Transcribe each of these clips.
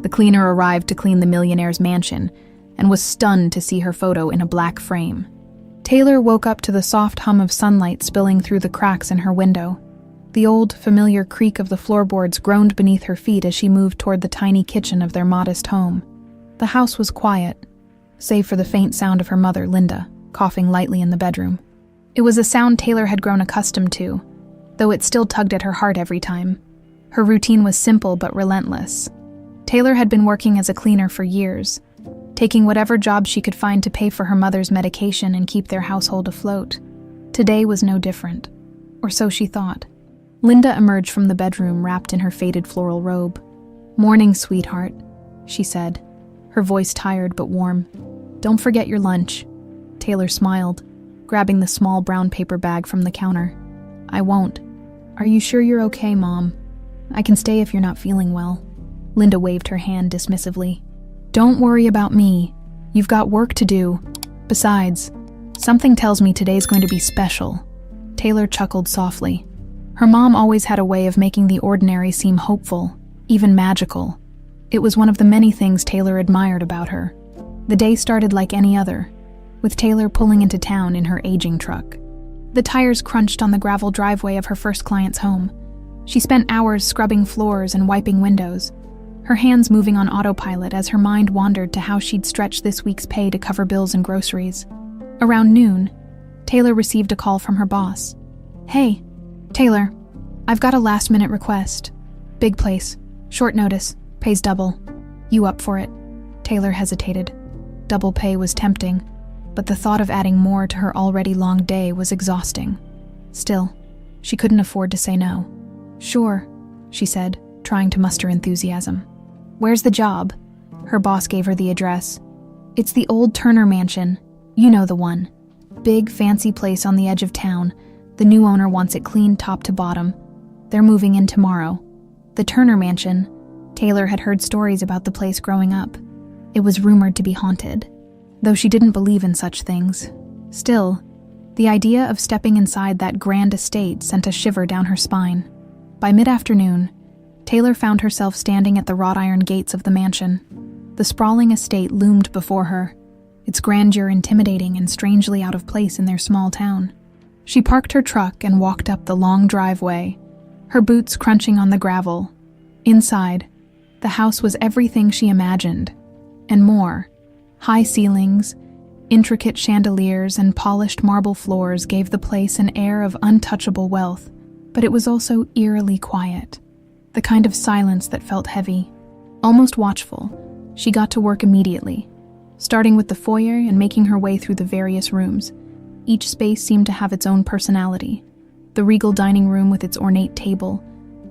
The cleaner arrived to clean the millionaire's mansion and was stunned to see her photo in a black frame. Taylor woke up to the soft hum of sunlight spilling through the cracks in her window. The old, familiar creak of the floorboards groaned beneath her feet as she moved toward the tiny kitchen of their modest home. The house was quiet, save for the faint sound of her mother, Linda, coughing lightly in the bedroom. It was a sound Taylor had grown accustomed to, though it still tugged at her heart every time. Her routine was simple but relentless. Taylor had been working as a cleaner for years, taking whatever job she could find to pay for her mother's medication and keep their household afloat. Today was no different, or so she thought. Linda emerged from the bedroom wrapped in her faded floral robe. "Morning, sweetheart," she said, her voice tired but warm. "Don't forget your lunch." Taylor smiled, grabbing the small brown paper bag from the counter. "I won't. Are you sure you're okay, Mom? I can stay if you're not feeling well." Linda waved her hand dismissively. "Don't worry about me. You've got work to do. Besides, something tells me today's going to be special." Taylor chuckled softly. Her mom always had a way of making the ordinary seem hopeful, even magical. It was one of the many things Taylor admired about her. The day started like any other, with Taylor pulling into town in her aging truck. The tires crunched on the gravel driveway of her first client's home. She spent hours scrubbing floors and wiping windows, her hands moving on autopilot as her mind wandered to how she'd stretch this week's pay to cover bills and groceries. Around noon, Taylor received a call from her boss. "Hey, Taylor, I've got a last-minute request. Big place, short notice, pays double. You up for it?" Taylor hesitated. Double pay was tempting, but the thought of adding more to her already long day was exhausting. Still, she couldn't afford to say no. "Sure," she said, trying to muster enthusiasm. "Where's the job?" Her boss gave her the address. "It's the old Turner Mansion. You know the one. Big, fancy place on the edge of town. The new owner wants it cleaned top to bottom. They're moving in tomorrow." The Turner Mansion. Taylor had heard stories about the place growing up. It was rumored to be haunted, though she didn't believe in such things. Still, the idea of stepping inside that grand estate sent a shiver down her spine. By mid-afternoon, Taylor found herself standing at the wrought iron gates of the mansion. The sprawling estate loomed before her, its grandeur intimidating and strangely out of place in their small town. She parked her truck and walked up the long driveway, her boots crunching on the gravel. Inside, the house was everything she imagined, and more. High ceilings, intricate chandeliers, and polished marble floors gave the place an air of untouchable wealth, but it was also eerily quiet, the kind of silence that felt heavy. Almost watchful, she got to work immediately, starting with the foyer and making her way through the various rooms. Each space seemed to have its own personality. The regal dining room with its ornate table,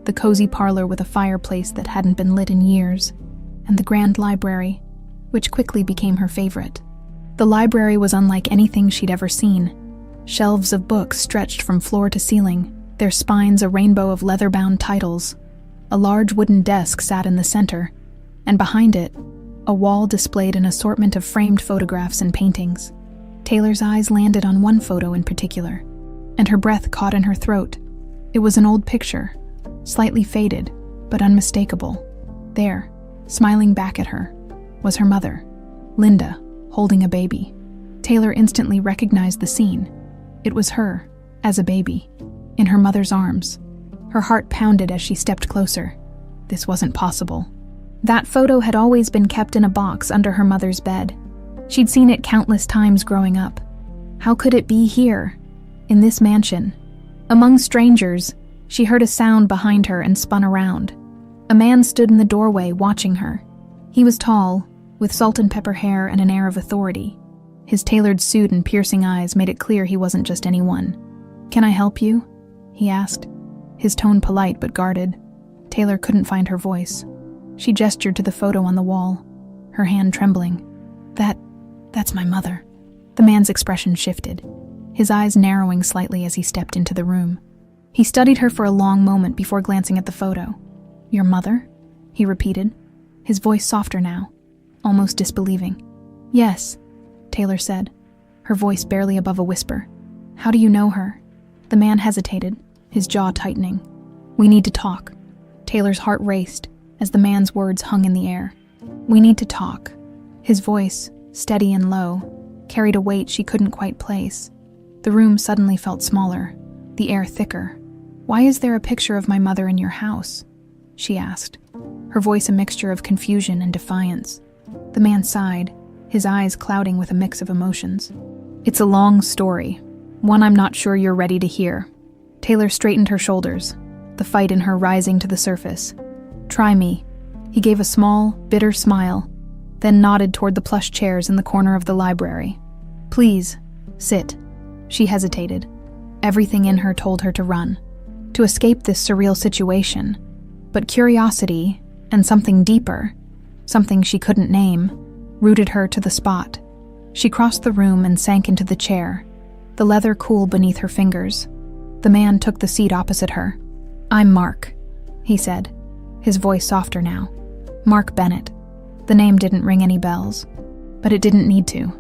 the cozy parlor with a fireplace that hadn't been lit in years, and the grand library, which quickly became her favorite. The library was unlike anything she'd ever seen. Shelves of books stretched from floor to ceiling, their spines a rainbow of leather-bound titles. A large wooden desk sat in the center, and behind it, a wall displayed an assortment of framed photographs and paintings. Taylor's eyes landed on one photo in particular, and her breath caught in her throat. It was an old picture, slightly faded, but unmistakable. There, smiling back at her, was her mother, Linda, holding a baby. Taylor instantly recognized the scene. It was her, as a baby, in her mother's arms. Her heart pounded as she stepped closer. This wasn't possible. That photo had always been kept in a box under her mother's bed. She'd seen it countless times growing up. How could it be here, in this mansion? Among strangers, she heard a sound behind her and spun around. A man stood in the doorway watching her. He was tall, with salt and pepper hair and an air of authority. His tailored suit and piercing eyes made it clear he wasn't just anyone. "Can I help you?" he asked, his tone polite but guarded. Taylor couldn't find her voice. She gestured to the photo on the wall, her hand trembling. That's my mother." The man's expression shifted, his eyes narrowing slightly as he stepped into the room. He studied her for a long moment before glancing at the photo. "Your mother?" he repeated, his voice softer now, almost disbelieving. "Yes," Taylor said, her voice barely above a whisper. "How do you know her?" The man hesitated, his jaw tightening. "We need to talk." Taylor's heart raced as the man's words hung in the air. "We need to talk." His voice, steady and low, carried a weight she couldn't quite place. The room suddenly felt smaller, the air thicker. "Why is there a picture of my mother in your house?" she asked, her voice a mixture of confusion and defiance. The man sighed, his eyes clouding with a mix of emotions. "It's a long story, one I'm not sure you're ready to hear." Taylor straightened her shoulders, the fight in her rising to the surface. "Try me." He gave a small, bitter smile, then nodded toward the plush chairs in the corner of the library. "Please, sit." She hesitated. Everything in her told her to run, to escape this surreal situation. But curiosity, and something deeper, something she couldn't name, rooted her to the spot. She crossed the room and sank into the chair, the leather cool beneath her fingers. The man took the seat opposite her. "I'm Mark," he said, his voice softer now. "Mark Bennett." The name didn't ring any bells, but it didn't need to.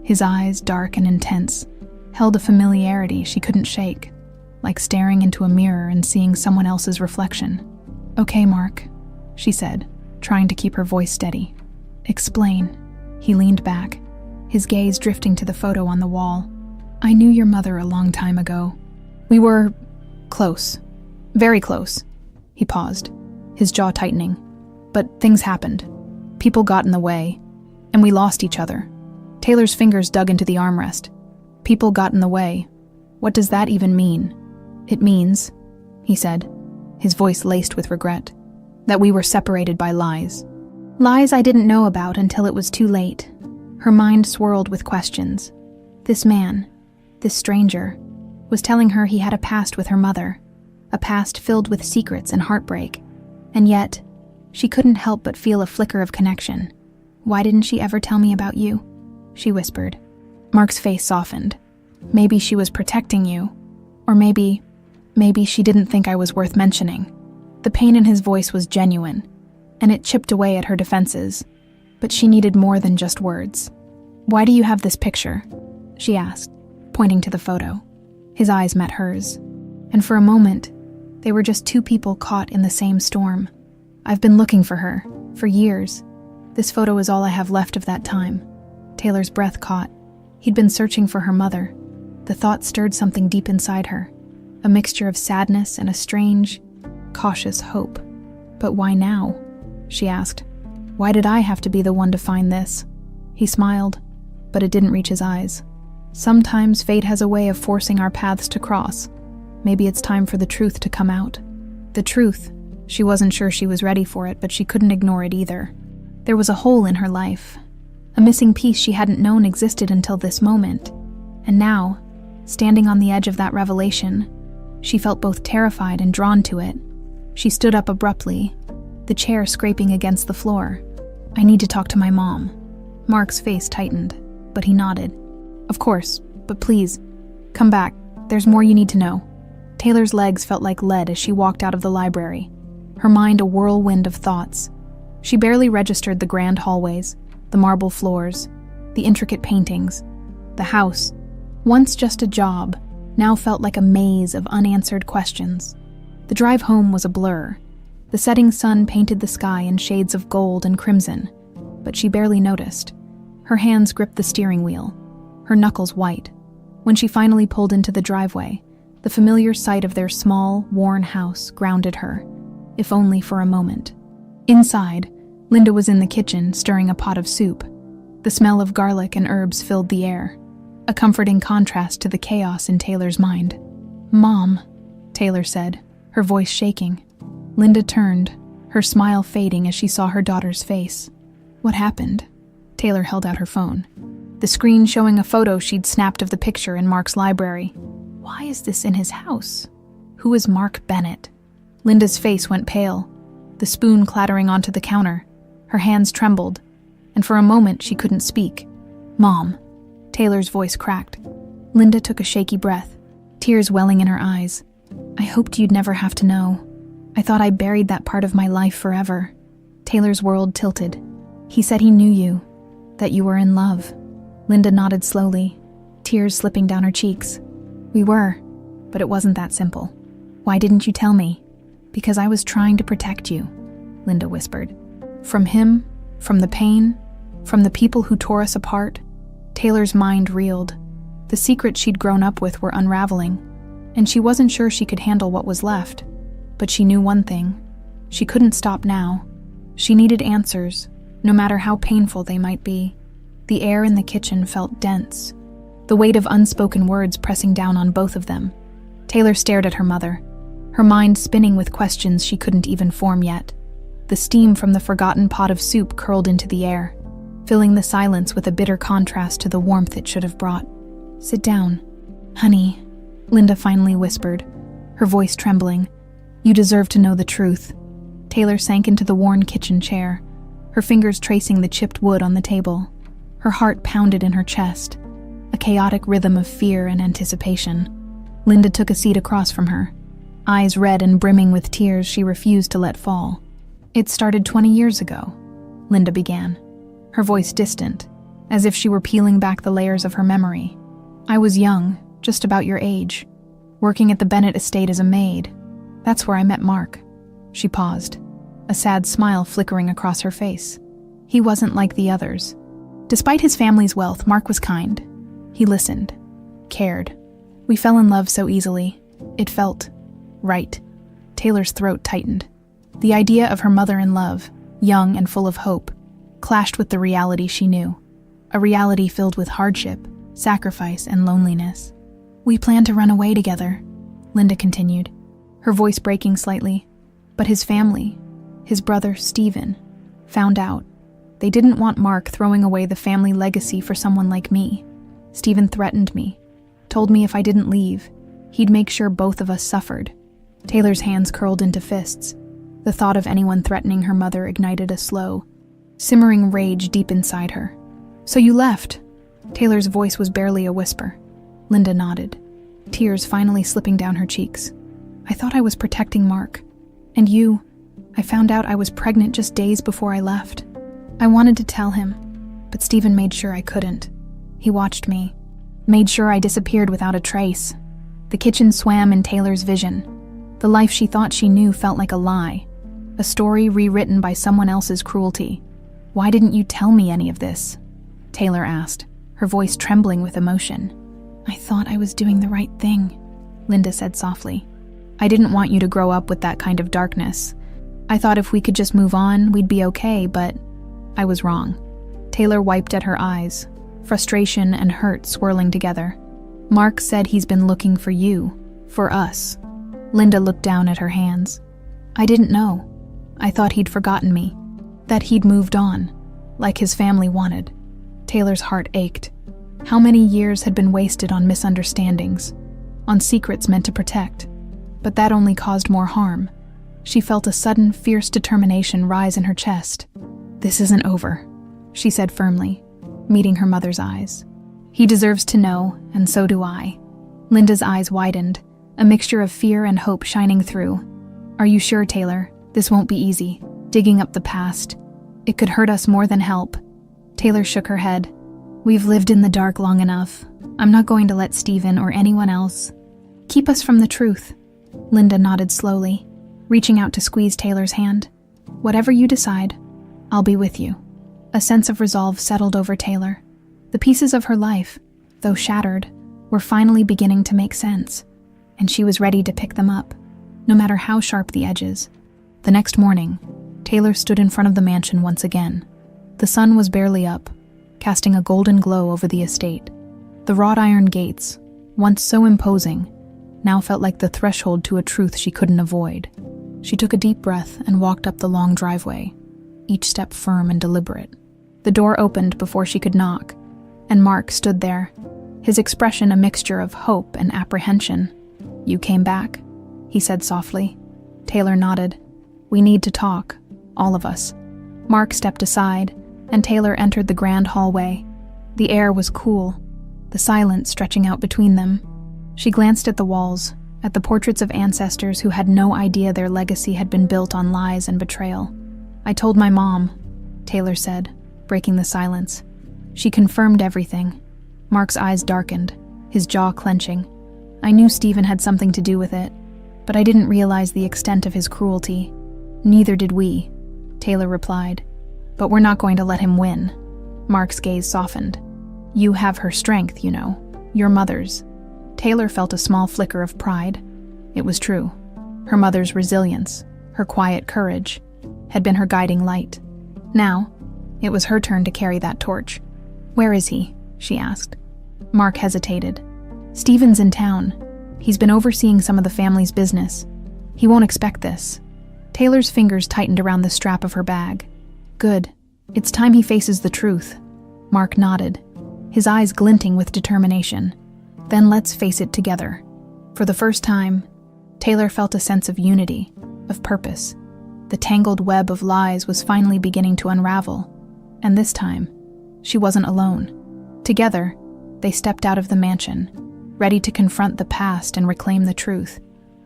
His eyes, dark and intense, held a familiarity she couldn't shake, like staring into a mirror and seeing someone else's reflection. "Okay, Mark," she said, trying to keep her voice steady. "Explain." He leaned back, his gaze drifting to the photo on the wall. "I knew your mother a long time ago. We were close. Very close." He paused, his jaw tightening. "But things happened. People got in the way, and we lost each other." Taylor's fingers dug into the armrest. "People got in the way. What does that even mean?" "It means," he said, his voice laced with regret, "that we were separated by lies. Lies I didn't know about until it was too late." Her mind swirled with questions. This man, this stranger, was telling her he had a past with her mother, a past filled with secrets and heartbreak. And yet, she couldn't help but feel a flicker of connection. "Why didn't she ever tell me about you?" she whispered. Mark's face softened. "Maybe she was protecting you. Or maybe she didn't think I was worth mentioning." The pain in his voice was genuine, and it chipped away at her defenses. But she needed more than just words. "Why do you have this picture?" she asked, pointing to the photo. His eyes met hers, and for a moment, they were just two people caught in the same storm. "I've been looking for her, for years. This photo is all I have left of that time." Taylor's breath caught. He'd been searching for her mother. The thought stirred something deep inside her, a mixture of sadness and a strange, cautious hope. "But why now?" she asked. "Why did I have to be the one to find this?" He smiled, but it didn't reach his eyes. "Sometimes fate has a way of forcing our paths to cross. Maybe it's time for the truth to come out." The truth. She wasn't sure she was ready for it, but she couldn't ignore it either. There was a hole in her life, a missing piece she hadn't known existed until this moment. And now, standing on the edge of that revelation, she felt both terrified and drawn to it. She stood up abruptly, the chair scraping against the floor. "I need to talk to my mom." Mark's face tightened, but he nodded. "Of course, but please, come back. There's more you need to know." Taylor's legs felt like lead as she walked out of the library, her mind a whirlwind of thoughts. She barely registered the grand hallways, the marble floors, the intricate paintings. The house, once just a job, now felt like a maze of unanswered questions. The drive home was a blur. The setting sun painted the sky in shades of gold and crimson, but she barely noticed. Her hands gripped the steering wheel, her knuckles white. When she finally pulled into the driveway, the familiar sight of their small, worn house grounded her, if only for a moment. Inside, Linda was in the kitchen stirring a pot of soup. The smell of garlic and herbs filled the air, a comforting contrast to the chaos in Taylor's mind. "Mom," Taylor said, her voice shaking. Linda turned, her smile fading as she saw her daughter's face. "What happened?" Taylor held out her phone, the screen showing a photo she'd snapped of the picture in Mark's library. Why is this in his house? Who is Mark Bennett? Linda's face went pale, the spoon clattering onto the counter. Her hands trembled, and for a moment she couldn't speak. "Mom," Taylor's voice cracked. Linda took a shaky breath, tears welling in her eyes. "I hoped you'd never have to know. I thought I buried that part of my life forever." Taylor's world tilted. "He said he knew you, that you were in love." Linda nodded slowly, tears slipping down her cheeks. "We were, but it wasn't that simple." "Why didn't you tell me?" "Because I was trying to protect you," Linda whispered. "From him, From the pain? From the people who tore us apart? Taylor's mind reeled. The secrets she'd grown up with were unraveling, and she wasn't sure she could handle what was left. But she knew one thing. She couldn't stop now. She needed answers, no matter how painful they might be. The air in the kitchen felt dense, the weight of unspoken words pressing down on both of them. Taylor stared at her mother, her mind spinning with questions she couldn't even form yet. The steam from the forgotten pot of soup curled into the air, filling the silence with a bitter contrast to the warmth it should have brought. "Sit down, honey," Linda finally whispered, her voice trembling. "You deserve to know the truth." Taylor sank into the worn kitchen chair, her fingers tracing the chipped wood on the table. Her heart pounded in her chest, a chaotic rhythm of fear and anticipation. Linda took a seat across from her, eyes red and brimming with tears she refused to let fall. "It started 20 years ago," Linda began, her voice distant, as if she were peeling back the layers of her memory. "I was young, just about your age, working at the Bennett estate as a maid. That's where I met Mark." She paused, a sad smile flickering across her face. He wasn't like the others. Despite his family's wealth, Mark was kind. He listened, cared. We fell in love so easily. It felt right. Taylor's throat tightened. The idea of her mother in love, young and full of hope, clashed with the reality she knew. A reality filled with hardship, sacrifice, and loneliness. "We planned to run away together," Linda continued, her voice breaking slightly. "But his family, his brother Stephen, found out. They didn't want Mark throwing away the family legacy for someone like me. Stephen threatened me, told me if I didn't leave, he'd make sure both of us suffered." Taylor's hands curled into fists. The thought of anyone threatening her mother ignited a slow, simmering rage deep inside her. "So you left?" Taylor's voice was barely a whisper. Linda nodded, tears finally slipping down her cheeks. "I thought I was protecting Mark. And you, I found out I was pregnant just days before I left. I wanted to tell him, but Stephen made sure I couldn't. He watched me, made sure I disappeared without a trace." The kitchen swam in Taylor's vision. The life she thought she knew felt like a lie, a story rewritten by someone else's cruelty. "Why didn't you tell me any of this?" Taylor asked, her voice trembling with emotion. "I thought I was doing the right thing," Linda said softly. "I didn't want you to grow up with that kind of darkness. I thought if we could just move on, we'd be okay, but I was wrong." Taylor wiped at her eyes, frustration and hurt swirling together. "Mark said he's been looking for you, for us." Linda looked down at her hands. "I didn't know. I thought he'd forgotten me, that he'd moved on, like his family wanted." Taylor's heart ached. How many years had been wasted on misunderstandings, on secrets meant to protect? But that only caused more harm. She felt a sudden, fierce determination rise in her chest. "This isn't over," she said firmly, meeting her mother's eyes. "He deserves to know, and so do I." Linda's eyes widened, a mixture of fear and hope shining through. "Are you sure, Taylor? This won't be easy. Digging up the past. It could hurt us more than help." Taylor shook her head. "We've lived in the dark long enough. I'm not going to let Stephen or anyone else keep us from the truth." Linda nodded slowly, reaching out to squeeze Taylor's hand. "Whatever you decide, I'll be with you." A sense of resolve settled over Taylor. The pieces of her life, though shattered, were finally beginning to make sense, and she was ready to pick them up, no matter how sharp the edges. The next morning, Taylor stood in front of the mansion once again. The sun was barely up, casting a golden glow over the estate. The wrought iron gates, once so imposing, now felt like the threshold to a truth she couldn't avoid. She took a deep breath and walked up the long driveway, each step firm and deliberate. The door opened before she could knock, and Mark stood there, his expression a mixture of hope and apprehension. "You came back?" he said softly. Taylor nodded. "We need to talk, all of us." Mark stepped aside, and Taylor entered the grand hallway. The air was cool, the silence stretching out between them. She glanced at the walls, at the portraits of ancestors who had no idea their legacy had been built on lies and betrayal. "I told my mom," Taylor said, breaking the silence. She confirmed everything. Mark's eyes darkened, his jaw clenching. "I knew Stephen had something to do with it, but I didn't realize the extent of his cruelty." "Neither did we," Taylor replied. But we're not going to let him win. Mark's gaze softened. You have her strength, you know. Your mother's. Taylor felt a small flicker of pride. It was true. Her mother's resilience, her quiet courage, had been her guiding light. Now, it was her turn to carry that torch. Where is he? She asked. Mark hesitated. Stephen's in town. He's been overseeing some of the family's business. He won't expect this. Taylor's fingers tightened around the strap of her bag. Good. It's time he faces the truth. Mark nodded, his eyes glinting with determination. Then let's face it together. For the first time, Taylor felt a sense of unity, of purpose. The tangled web of lies was finally beginning to unravel. And this time, she wasn't alone. Together, they stepped out of the mansion, ready to confront the past and reclaim the truth.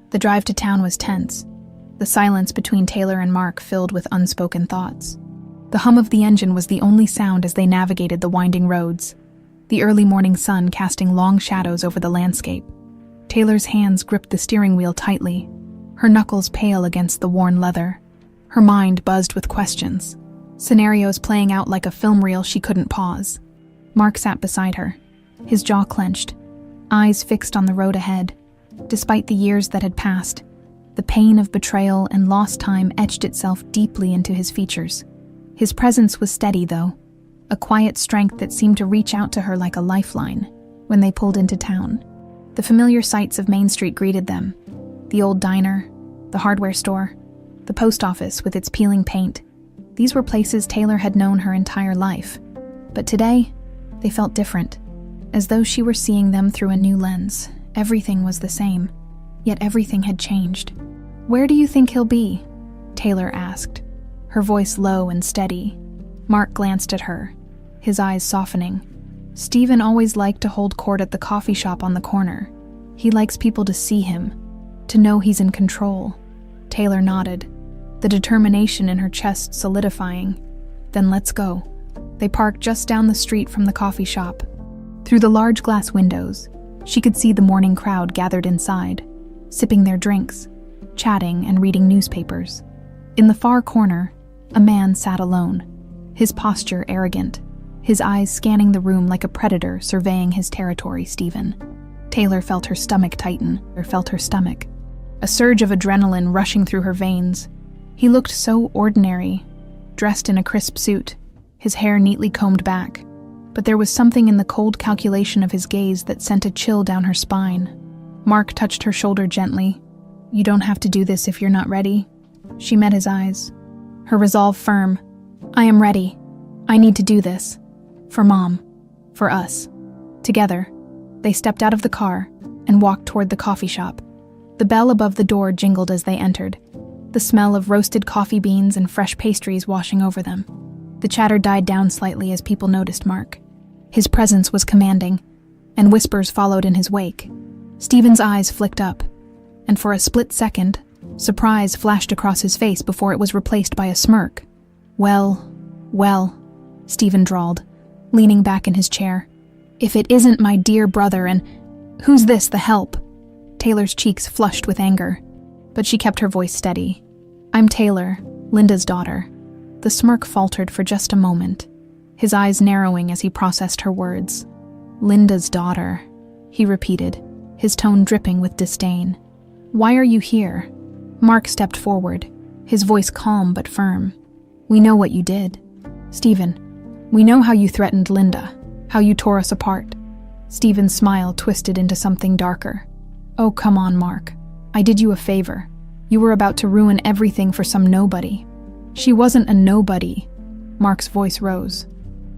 The drive to town was tense, the silence between Taylor and Mark filled with unspoken thoughts. The hum of the engine was the only sound as they navigated the winding roads, the early morning sun casting long shadows over the landscape. Taylor's hands gripped the steering wheel tightly, her knuckles pale against the worn leather. Her mind buzzed with questions, scenarios playing out like a film reel she couldn't pause. Mark sat beside her, his jaw clenched, eyes fixed on the road ahead. Despite the years that had passed, the pain of betrayal and lost time etched itself deeply into his features. His presence was steady, though, a quiet strength that seemed to reach out to her like a lifeline when they pulled into town. The familiar sights of Main Street greeted them. The old diner, the hardware store, the post office with its peeling paint. These were places Taylor had known her entire life. But today, they felt different, as though she were seeing them through a new lens. Everything was the same, yet everything had changed. Where do you think he'll be? Taylor asked, her voice low and steady. Mark glanced at her, his eyes softening. Stephen always liked to hold court at the coffee shop on the corner. He likes people to see him, to know he's in control. Taylor nodded, the determination in her chest solidifying. Then let's go. They parked just down the street from the coffee shop. Through the large glass windows, she could see the morning crowd gathered inside, sipping their drinks, chatting and reading newspapers. In the far corner, a man sat alone, his posture arrogant, his eyes scanning the room like a predator surveying his territory. Stephen. Taylor felt her stomach tighten, a surge of adrenaline rushing through her veins. He looked so ordinary, dressed in a crisp suit, his hair neatly combed back. But there was something in the cold calculation of his gaze that sent a chill down her spine. Mark touched her shoulder gently. You don't have to do this if you're not ready. She met his eyes, her resolve firm. I am ready. I need to do this. For Mom. For us. Together, they stepped out of the car and walked toward the coffee shop. The bell above the door jingled as they entered, the smell of roasted coffee beans and fresh pastries washing over them. The chatter died down slightly as people noticed Mark. His presence was commanding, and whispers followed in his wake. Stephen's eyes flicked up, and for a split second, surprise flashed across his face before it was replaced by a smirk. Well, Stephen drawled, leaning back in his chair. If it isn't my dear brother, and who's this, the help? Taylor's cheeks flushed with anger, but she kept her voice steady. I'm Taylor, Linda's daughter. The smirk faltered for just a moment, his eyes narrowing as he processed her words. Linda's daughter, he repeated, his tone dripping with disdain. Why are you here? Mark stepped forward, his voice calm but firm. We know what you did. Stephen, we know how you threatened Linda, how you tore us apart. Stephen's smile twisted into something darker. Oh, come on, Mark. I did you a favor. You were about to ruin everything for some nobody. She wasn't a nobody. Mark's voice rose,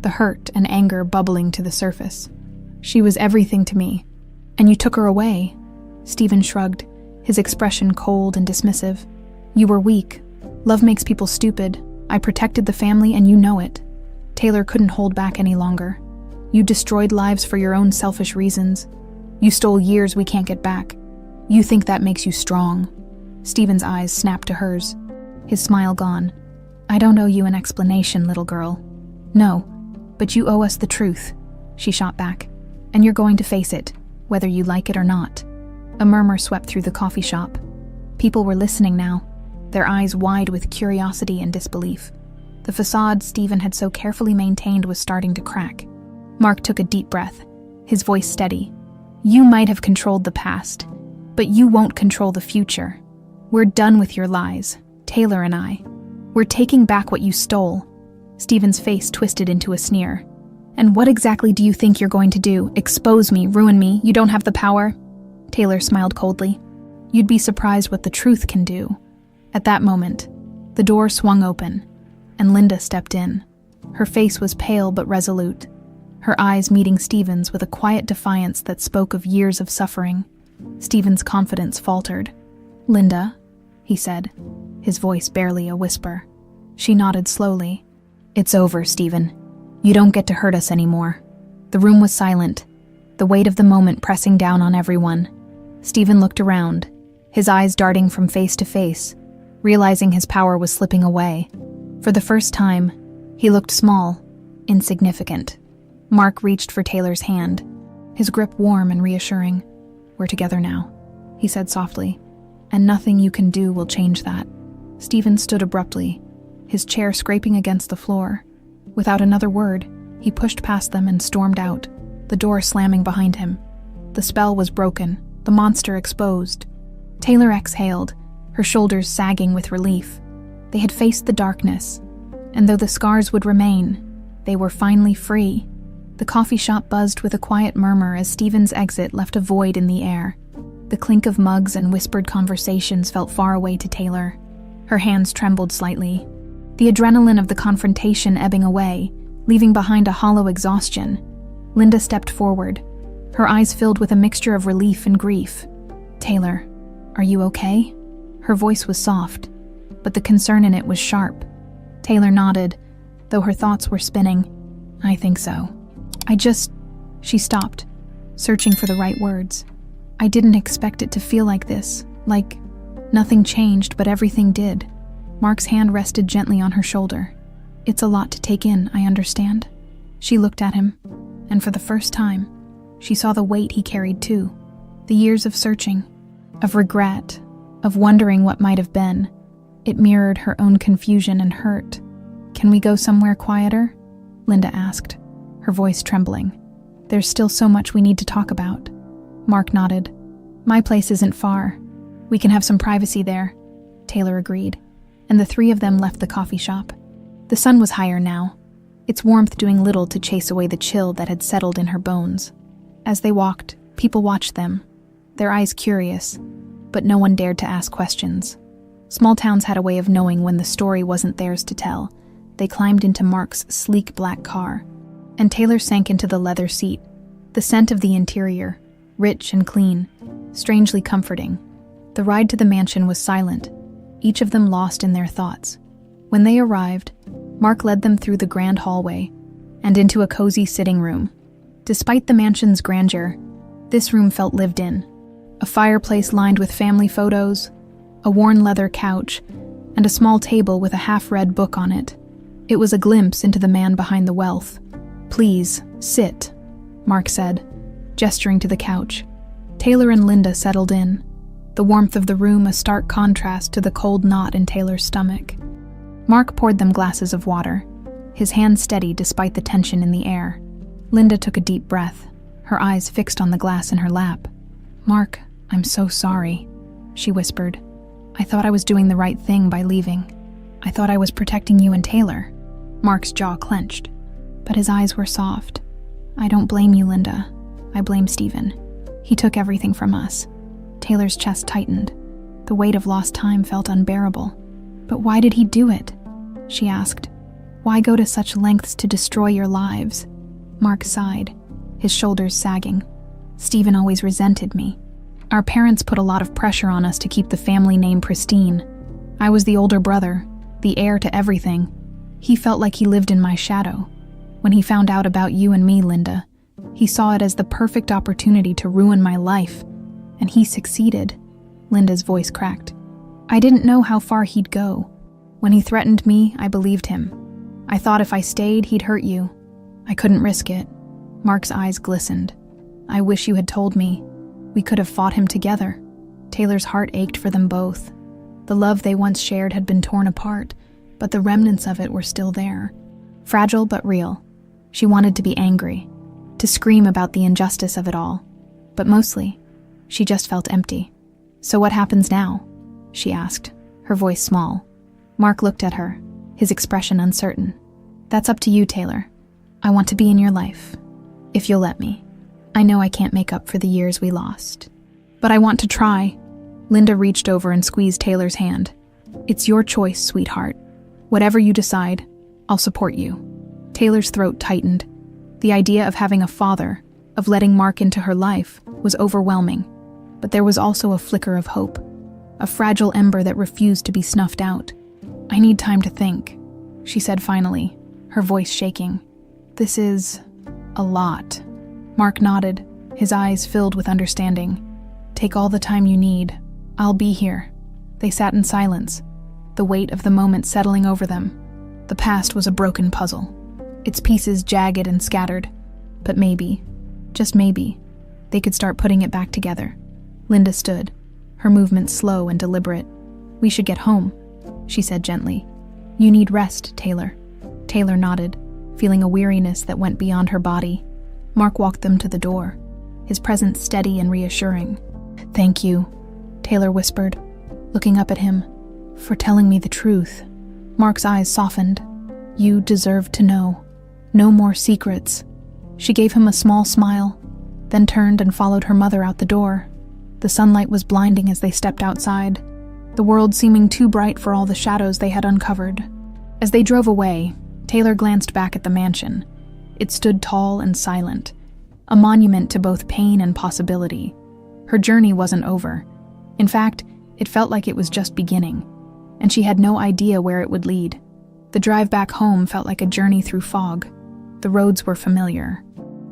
the hurt and anger bubbling to the surface. She was everything to me, and you took her away. Stephen shrugged, his expression cold and dismissive. You were weak. Love makes people stupid. I protected the family, and you know it. Taylor couldn't hold back any longer. You destroyed lives for your own selfish reasons. You stole years we can't get back. You think that makes you strong. Stephen's eyes snapped to hers, his smile gone. I don't owe you an explanation, little girl. No, but you owe us the truth, she shot back. And you're going to face it, whether you like it or not. A murmur swept through the coffee shop. People were listening now, their eyes wide with curiosity and disbelief. The facade Stephen had so carefully maintained was starting to crack. Mark took a deep breath, his voice steady. You might have controlled the past, but you won't control the future. We're done with your lies, Taylor and I. We're taking back what you stole. Stephen's face twisted into a sneer. And what exactly do you think you're going to do? Expose me, ruin me? You don't have the power? Taylor smiled coldly. You'd be surprised what the truth can do. At that moment, the door swung open, and Linda stepped in. Her face was pale but resolute, her eyes meeting Stephen's with a quiet defiance that spoke of years of suffering. Stephen's confidence faltered. Linda, he said, his voice barely a whisper. She nodded slowly. It's over, Stephen. You don't get to hurt us anymore. The room was silent, the weight of the moment pressing down on everyone. Stephen looked around, his eyes darting from face to face, realizing his power was slipping away. For the first time, he looked small, insignificant. Mark reached for Taylor's hand, his grip warm and reassuring. We're together now, he said softly, and nothing you can do will change that. Stephen stood abruptly, his chair scraping against the floor. Without another word, he pushed past them and stormed out, the door slamming behind him. The spell was broken, the monster exposed. Taylor exhaled, her shoulders sagging with relief. They had faced the darkness, and though the scars would remain, they were finally free. The coffee shop buzzed with a quiet murmur as Stephen's exit left a void in the air. The clink of mugs and whispered conversations felt far away to Taylor. Her hands trembled slightly, the adrenaline of the confrontation ebbing away, leaving behind a hollow exhaustion. Linda stepped forward, her eyes filled with a mixture of relief and grief. Taylor, are you okay? Her voice was soft, but the concern in it was sharp. Taylor nodded, though her thoughts were spinning. I think so. She stopped, searching for the right words. I didn't expect it to feel like this, like nothing changed, but everything did. Mark's hand rested gently on her shoulder. It's a lot to take in, I understand. She looked at him, and for the first time, she saw the weight he carried too. The years of searching, of regret, of wondering what might have been. It mirrored her own confusion and hurt. Can we go somewhere quieter? Linda asked, her voice trembling. There's still so much we need to talk about. Mark nodded. My place isn't far. We can have some privacy there, Taylor agreed, and the three of them left the coffee shop. The sun was higher now, its warmth doing little to chase away the chill that had settled in her bones. As they walked, people watched them, their eyes curious, but no one dared to ask questions. Small towns had a way of knowing when the story wasn't theirs to tell. They climbed into Mark's sleek black car, and Taylor sank into the leather seat, the scent of the interior, rich and clean, strangely comforting. The ride to the mansion was silent, each of them lost in their thoughts. When they arrived, Mark led them through the grand hallway and into a cozy sitting room. Despite the mansion's grandeur, this room felt lived in. A fireplace lined with family photos, a worn leather couch, and a small table with a half-read book on it. It was a glimpse into the man behind the wealth. Please, sit, Mark said, gesturing to the couch. Taylor and Linda settled in, the warmth of the room a stark contrast to the cold knot in Taylor's stomach. Mark poured them glasses of water, his hand steady despite the tension in the air. Linda took a deep breath, her eyes fixed on the glass in her lap. Mark, I'm so sorry, she whispered. I thought I was doing the right thing by leaving. I thought I was protecting you and Taylor. Mark's jaw clenched, but his eyes were soft. I don't blame you, Linda. I blame Stephen. He took everything from us. Taylor's chest tightened. The weight of lost time felt unbearable. But why did he do it? She asked. Why go to such lengths to destroy your lives? Mark sighed, his shoulders sagging. Stephen always resented me. Our parents put a lot of pressure on us to keep the family name pristine. I was the older brother, the heir to everything. He felt like he lived in my shadow. When he found out about you and me, Linda, he saw it as the perfect opportunity to ruin my life. And he succeeded. Linda's voice cracked. I didn't know how far he'd go. When he threatened me, I believed him. I thought if I stayed, he'd hurt you. I couldn't risk it. Mark's eyes glistened. I wish you had told me. We could have fought him together. Taylor's heart ached for them both. The love they once shared had been torn apart, but the remnants of it were still there. Fragile but real. She wanted to be angry, to scream about the injustice of it all. But mostly, she just felt empty. "So what happens now?" she asked, her voice small. Mark looked at her, his expression uncertain. "That's up to you, Taylor. I want to be in your life, if you'll let me. I know I can't make up for the years we lost, but I want to try." Linda reached over and squeezed Taylor's hand. "It's your choice, sweetheart. Whatever you decide, I'll support you." Taylor's throat tightened. The idea of having a father, of letting Mark into her life, was overwhelming. But there was also a flicker of hope, a fragile ember that refused to be snuffed out. "I need time to think," she said finally, her voice shaking. "This is a lot." Mark nodded, his eyes filled with understanding. "Take all the time you need. I'll be here." They sat in silence, the weight of the moment settling over them. The past was a broken puzzle, its pieces jagged and scattered. But maybe, just maybe, they could start putting it back together. Linda stood, her movements slow and deliberate. "We should get home," she said gently. "You need rest, Taylor." Taylor nodded, feeling a weariness that went beyond her body. Mark walked them to the door, his presence steady and reassuring. "Thank you," Taylor whispered, looking up at him, "for telling me the truth." Mark's eyes softened. "You deserve to know. No more secrets." She gave him a small smile, then turned and followed her mother out the door. The sunlight was blinding as they stepped outside, the world seeming too bright for all the shadows they had uncovered. As they drove away, Taylor glanced back at the mansion. It stood tall and silent, a monument to both pain and possibility. Her journey wasn't over. In fact, it felt like it was just beginning, and she had no idea where it would lead. The drive back home felt like a journey through fog. The roads were familiar.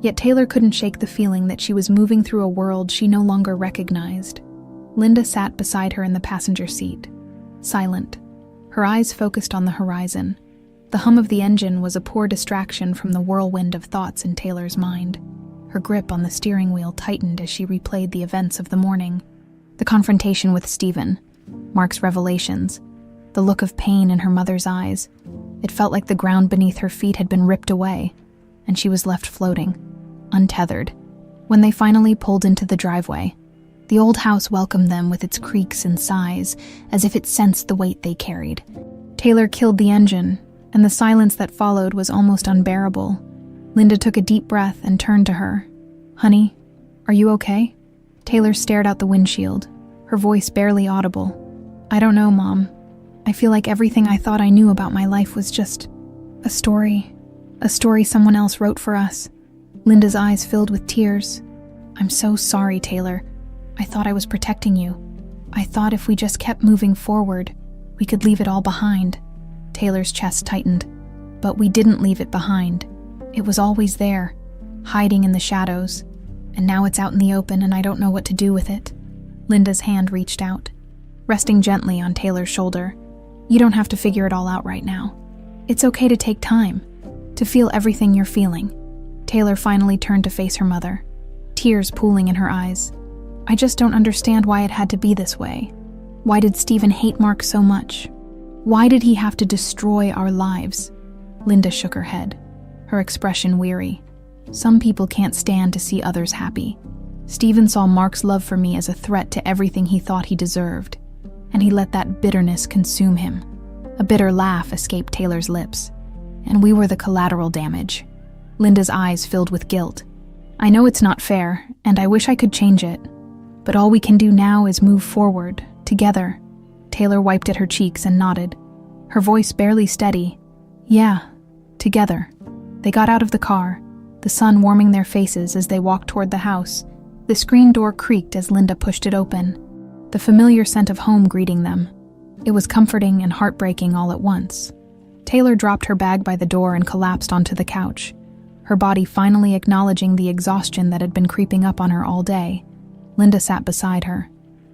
Yet Taylor couldn't shake the feeling that she was moving through a world she no longer recognized. Linda sat beside her in the passenger seat, silent, her eyes focused on the horizon. The hum of the engine was a poor distraction from the whirlwind of thoughts in Taylor's mind. Her grip on the steering wheel tightened as she replayed the events of the morning. The confrontation with Stephen, Mark's revelations, the look of pain in her mother's eyes. It felt like the ground beneath her feet had been ripped away, and she was left floating, untethered. When they finally pulled into the driveway, the old house welcomed them with its creaks and sighs, as if it sensed the weight they carried. Taylor killed the engine, and the silence that followed was almost unbearable. Linda took a deep breath and turned to her. "Honey, are you okay?" Taylor stared out the windshield, her voice barely audible. "I don't know, Mom. I feel like everything I thought I knew about my life was just a story someone else wrote for us." Linda's eyes filled with tears. "I'm so sorry, Taylor. I thought I was protecting you. I thought if we just kept moving forward, we could leave it all behind." Taylor's chest tightened. "But we didn't leave it behind. It was always there, hiding in the shadows. And now it's out in the open and I don't know what to do with it." Linda's hand reached out, resting gently on Taylor's shoulder. "You don't have to figure it all out right now. It's okay to take time, to feel everything you're feeling." Taylor finally turned to face her mother, tears pooling in her eyes. "I just don't understand why it had to be this way. Why did Stephen hate Mark so much? Why did he have to destroy our lives?" Linda shook her head, her expression weary. "Some people can't stand to see others happy. Stephen saw Mark's love for me as a threat to everything he thought he deserved, and he let that bitterness consume him." A bitter laugh escaped Taylor's lips. "And we were the collateral damage." Linda's eyes filled with guilt. "I know it's not fair, and I wish I could change it. But all we can do now is move forward, together." Taylor wiped at her cheeks and nodded, her voice barely steady. "Yeah, together." They got out of the car, the sun warming their faces as they walked toward the house. The screen door creaked as Linda pushed it open, the familiar scent of home greeting them. It was comforting and heartbreaking all at once. Taylor dropped her bag by the door and collapsed onto the couch, her body finally acknowledging the exhaustion that had been creeping up on her all day. Linda sat beside her,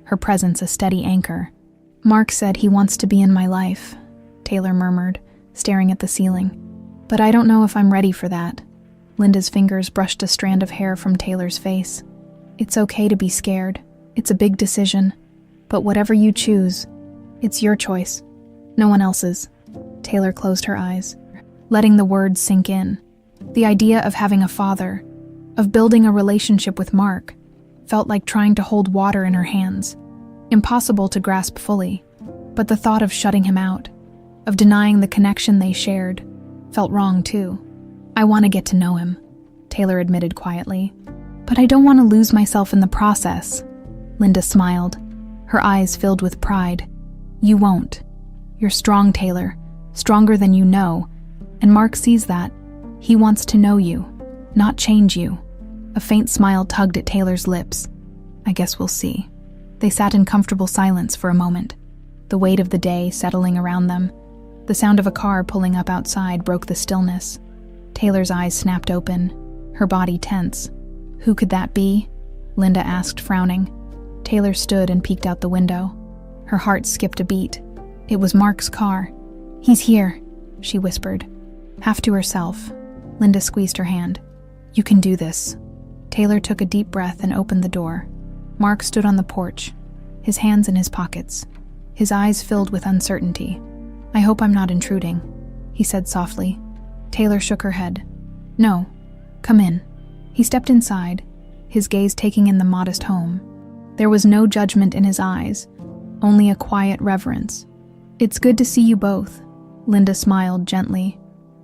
her presence a steady anchor. "Mark said he wants to be in my life," Taylor murmured, staring at the ceiling. "But I don't know if I'm ready for that." Linda's fingers brushed a strand of hair from Taylor's face. "It's okay to be scared. It's a big decision. But whatever you choose, it's your choice, no one else's." Taylor closed her eyes, letting the words sink in. The idea of having a father, of building a relationship with Mark, felt like trying to hold water in her hands. Impossible to grasp fully, but the thought of shutting him out, of denying the connection they shared, felt wrong too. "I want to get to know him," Taylor admitted quietly. "But I don't want to lose myself in the process." Linda smiled, her eyes filled with pride. "You won't. You're strong, Taylor, stronger than you know, and Mark sees that. He wants to know you, not change you." A faint smile tugged at Taylor's lips. "I guess we'll see." They sat in comfortable silence for a moment, the weight of the day settling around them. The sound of a car pulling up outside broke the stillness. Taylor's eyes snapped open, her body tense. "Who could that be?" Linda asked, frowning. Taylor stood and peeked out the window. Her heart skipped a beat. It was Mark's car. "He's here," she whispered. Half to herself, Linda squeezed her hand. "You can do this." Taylor took a deep breath and opened the door. Mark stood on the porch, his hands in his pockets, his eyes filled with uncertainty. "I hope I'm not intruding," he said softly. Taylor shook her head. "No, come in." He stepped inside, his gaze taking in the modest home. There was no judgment in his eyes, only a quiet reverence. "It's good to see you both," Linda smiled gently.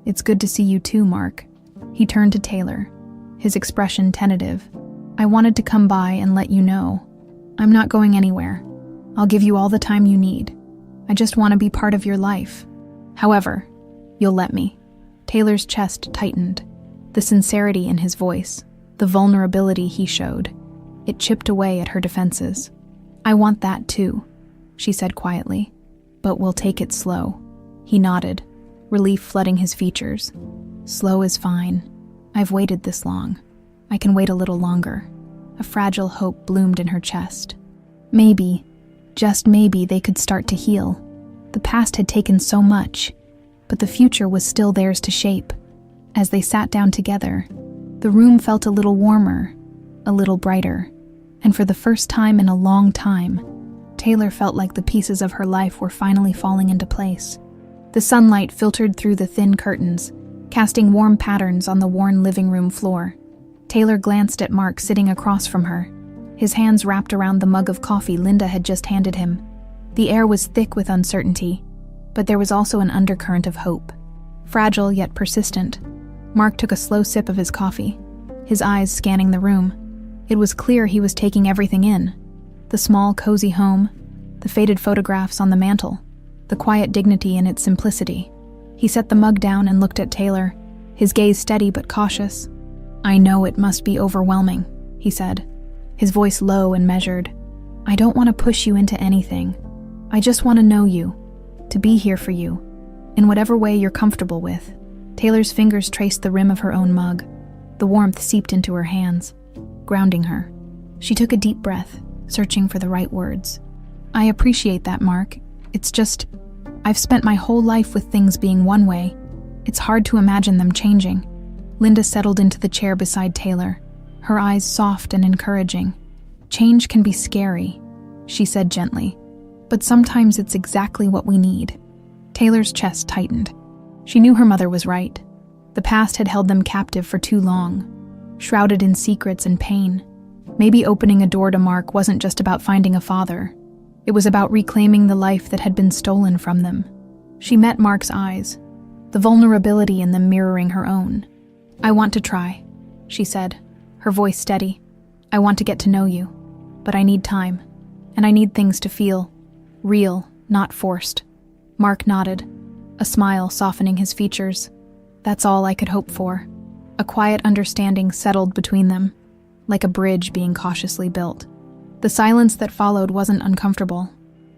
"It's good to see you too, Mark." He turned to Taylor, his expression tentative. "I wanted to come by and let you know. I'm not going anywhere. I'll give you all the time you need. I just want to be part of your life. However, you'll let me." Taylor's chest tightened, the sincerity in his voice, the vulnerability he showed. It chipped away at her defenses. "I want that too," she said quietly. "But we'll take it slow." He nodded, relief flooding his features. "Slow is fine. I've waited this long. I can wait a little longer." A fragile hope bloomed in her chest. Maybe, just maybe, they could start to heal. The past had taken so much, but the future was still theirs to shape. As they sat down together, the room felt a little warmer, a little brighter, and for the first time in a long time, Taylor felt like the pieces of her life were finally falling into place. The sunlight filtered through the thin curtains, casting warm patterns on the worn living room floor. Taylor glanced at Mark sitting across from her, his hands wrapped around the mug of coffee Linda had just handed him. The air was thick with uncertainty, but there was also an undercurrent of hope. Fragile yet persistent, Mark took a slow sip of his coffee, his eyes scanning the room. It was clear he was taking everything in. The small, cozy home, the faded photographs on the mantel, the quiet dignity in its simplicity. He set the mug down and looked at Taylor, his gaze steady but cautious. "I know it must be overwhelming," he said, his voice low and measured. "I don't want to push you into anything. I just want to know you, to be here for you, in whatever way you're comfortable with." Taylor's fingers traced the rim of her own mug. The warmth seeped into her hands, grounding her. She took a deep breath, searching for the right words. "I appreciate that, Mark. It's just, I've spent my whole life with things being one way. It's hard to imagine them changing." Linda settled into the chair beside Taylor, her eyes soft and encouraging. "Change can be scary," she said gently, "but sometimes it's exactly what we need." Taylor's chest tightened. She knew her mother was right. The past had held them captive for too long, shrouded in secrets and pain. Maybe opening a door to Mark wasn't just about finding a father. It was about reclaiming the life that had been stolen from them. She met Mark's eyes, the vulnerability in them mirroring her own. "I want to try," she said, her voice steady. "I want to get to know you, but I need time, and I need things to feel real, not forced." Mark nodded, a smile softening his features. "That's all I could hope for." A quiet understanding settled between them, like a bridge being cautiously built. The silence that followed wasn't uncomfortable.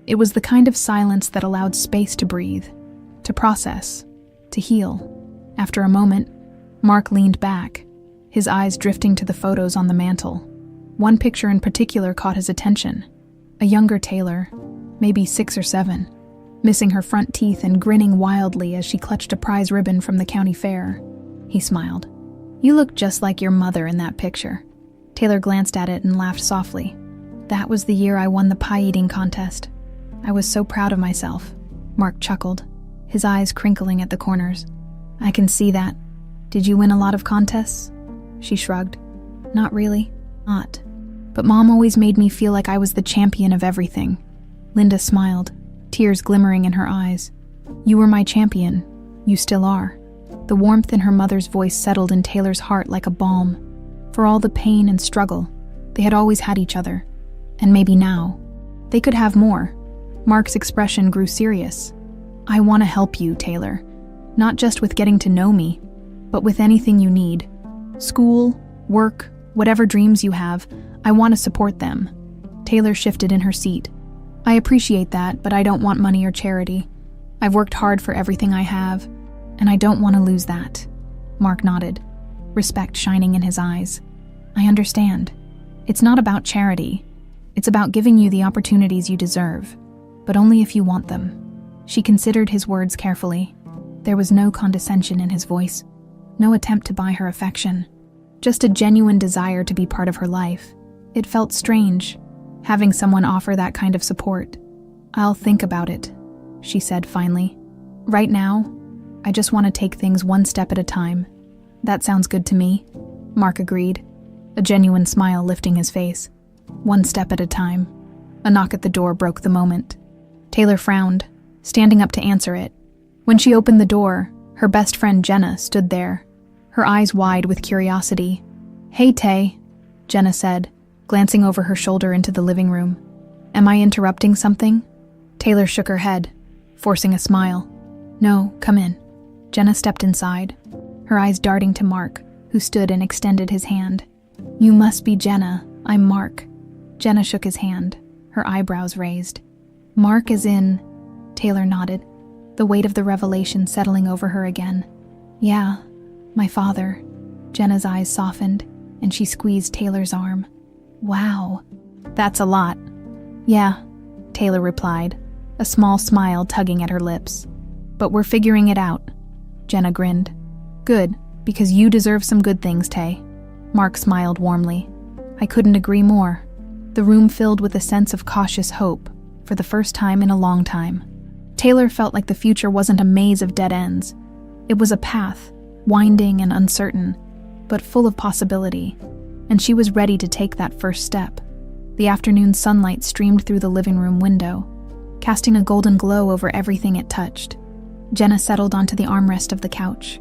It was the kind of silence that allowed space to breathe, to process, to heal. After a moment, Mark leaned back, his eyes drifting to the photos on the mantel. One picture in particular caught his attention. A younger Taylor, maybe 6 or 7, missing her front teeth and grinning wildly as she clutched a prize ribbon from the county fair. He smiled. "You look just like your mother in that picture." Taylor glanced at it and laughed softly. "That was the year I won the pie-eating contest. I was so proud of myself." Mark chuckled, his eyes crinkling at the corners. I can see that. Did you win a lot of contests? She shrugged. Not really. Not. But Mom always made me feel like I was the champion of everything. Linda smiled, tears glimmering in her eyes. You were my champion. You still are. The warmth in her mother's voice settled in Taylor's heart like a balm. For all the pain and struggle, they had always had each other. And maybe now, they could have more. Mark's expression grew serious. I want to help you, Taylor. Not just with getting to know me, but with anything you need. School, work, whatever dreams you have, I want to support them. Taylor shifted in her seat. I appreciate that, but I don't want money or charity. I've worked hard for everything I have, and I don't want to lose that. Mark nodded, respect shining in his eyes. I understand. It's not about charity. It's about giving you the opportunities you deserve, but only if you want them. She considered his words carefully. There was no condescension in his voice, no attempt to buy her affection, just a genuine desire to be part of her life. It felt strange, having someone offer that kind of support. I'll think about it, she said finally. Right now, I just want to take things one step at a time. That sounds good to me, Mark agreed, a genuine smile lifting his face. One step at a time. A knock at the door broke the moment. Taylor frowned, standing up to answer it. When she opened the door, her best friend Jenna stood there, her eyes wide with curiosity. Hey, Tay, Jenna said, glancing over her shoulder into the living room. Am I interrupting something? Taylor shook her head, forcing a smile. No, come in. Jenna stepped inside, her eyes darting to Mark, who stood and extended his hand. You must be Jenna. I'm Mark. Jenna shook his hand, her eyebrows raised. Mark is in... Taylor nodded, the weight of the revelation settling over her again. Yeah, my father. Jenna's eyes softened, and she squeezed Taylor's arm. Wow, that's a lot. Yeah, Taylor replied, a small smile tugging at her lips. But we're figuring it out. Jenna grinned. Good, because you deserve some good things, Tay. Mark smiled warmly. I couldn't agree more. The room filled with a sense of cautious hope, for the first time in a long time. Taylor felt like the future wasn't a maze of dead ends. It was a path, winding and uncertain, but full of possibility, and she was ready to take that first step. The afternoon sunlight streamed through the living room window, casting a golden glow over everything it touched. Jenna settled onto the armrest of the couch,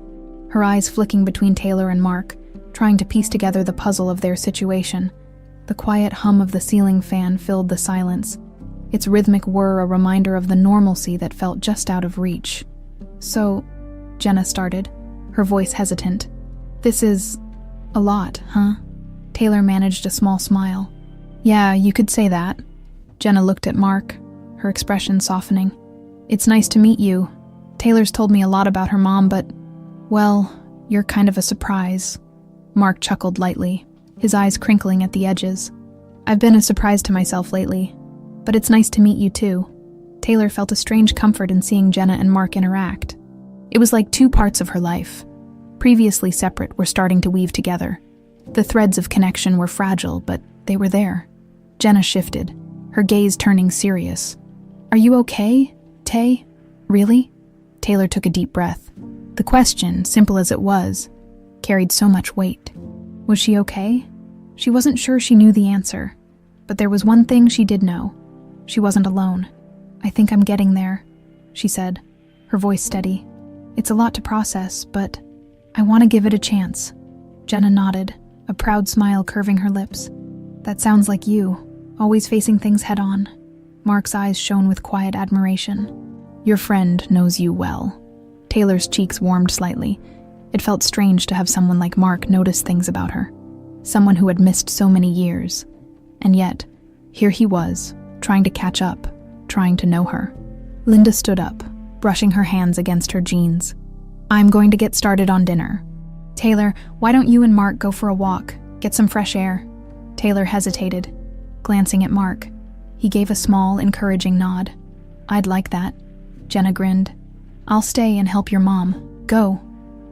her eyes flicking between Taylor and Mark, trying to piece together the puzzle of their situation. The quiet hum of the ceiling fan filled the silence, its rhythmic whir a reminder of the normalcy that felt just out of reach. So, Jenna started, her voice hesitant. This is a lot, huh? Taylor managed a small smile. Yeah, you could say that. Jenna looked at Mark, her expression softening. It's nice to meet you. Taylor's told me a lot about her mom, but, well, you're kind of a surprise. Mark chuckled lightly, his eyes crinkling at the edges. I've been a surprise to myself lately, but it's nice to meet you too. Taylor felt a strange comfort in seeing Jenna and Mark interact. It was like two parts of her life, previously separate, were starting to weave together. The threads of connection were fragile, but they were there. Jenna shifted, her gaze turning serious. Are you okay, Tay? Really? Taylor took a deep breath. The question, simple as it was, carried so much weight. Was she okay? She wasn't sure she knew the answer, but there was one thing she did know. She wasn't alone. I think I'm getting there, she said, her voice steady. It's a lot to process, but I want to give it a chance. Jenna nodded, a proud smile curving her lips. That sounds like you, always facing things head on. Mark's eyes shone with quiet admiration. Your friend knows you well. Taylor's cheeks warmed slightly. It felt strange to have someone like Mark notice things about her. Someone who had missed so many years. And yet, here he was, trying to catch up, trying to know her. Linda stood up, brushing her hands against her jeans. I'm going to get started on dinner. Taylor, why don't you and Mark go for a walk, get some fresh air? Taylor hesitated, glancing at Mark. He gave a small, encouraging nod. I'd like that. Jenna grinned. I'll stay and help your mom. Go.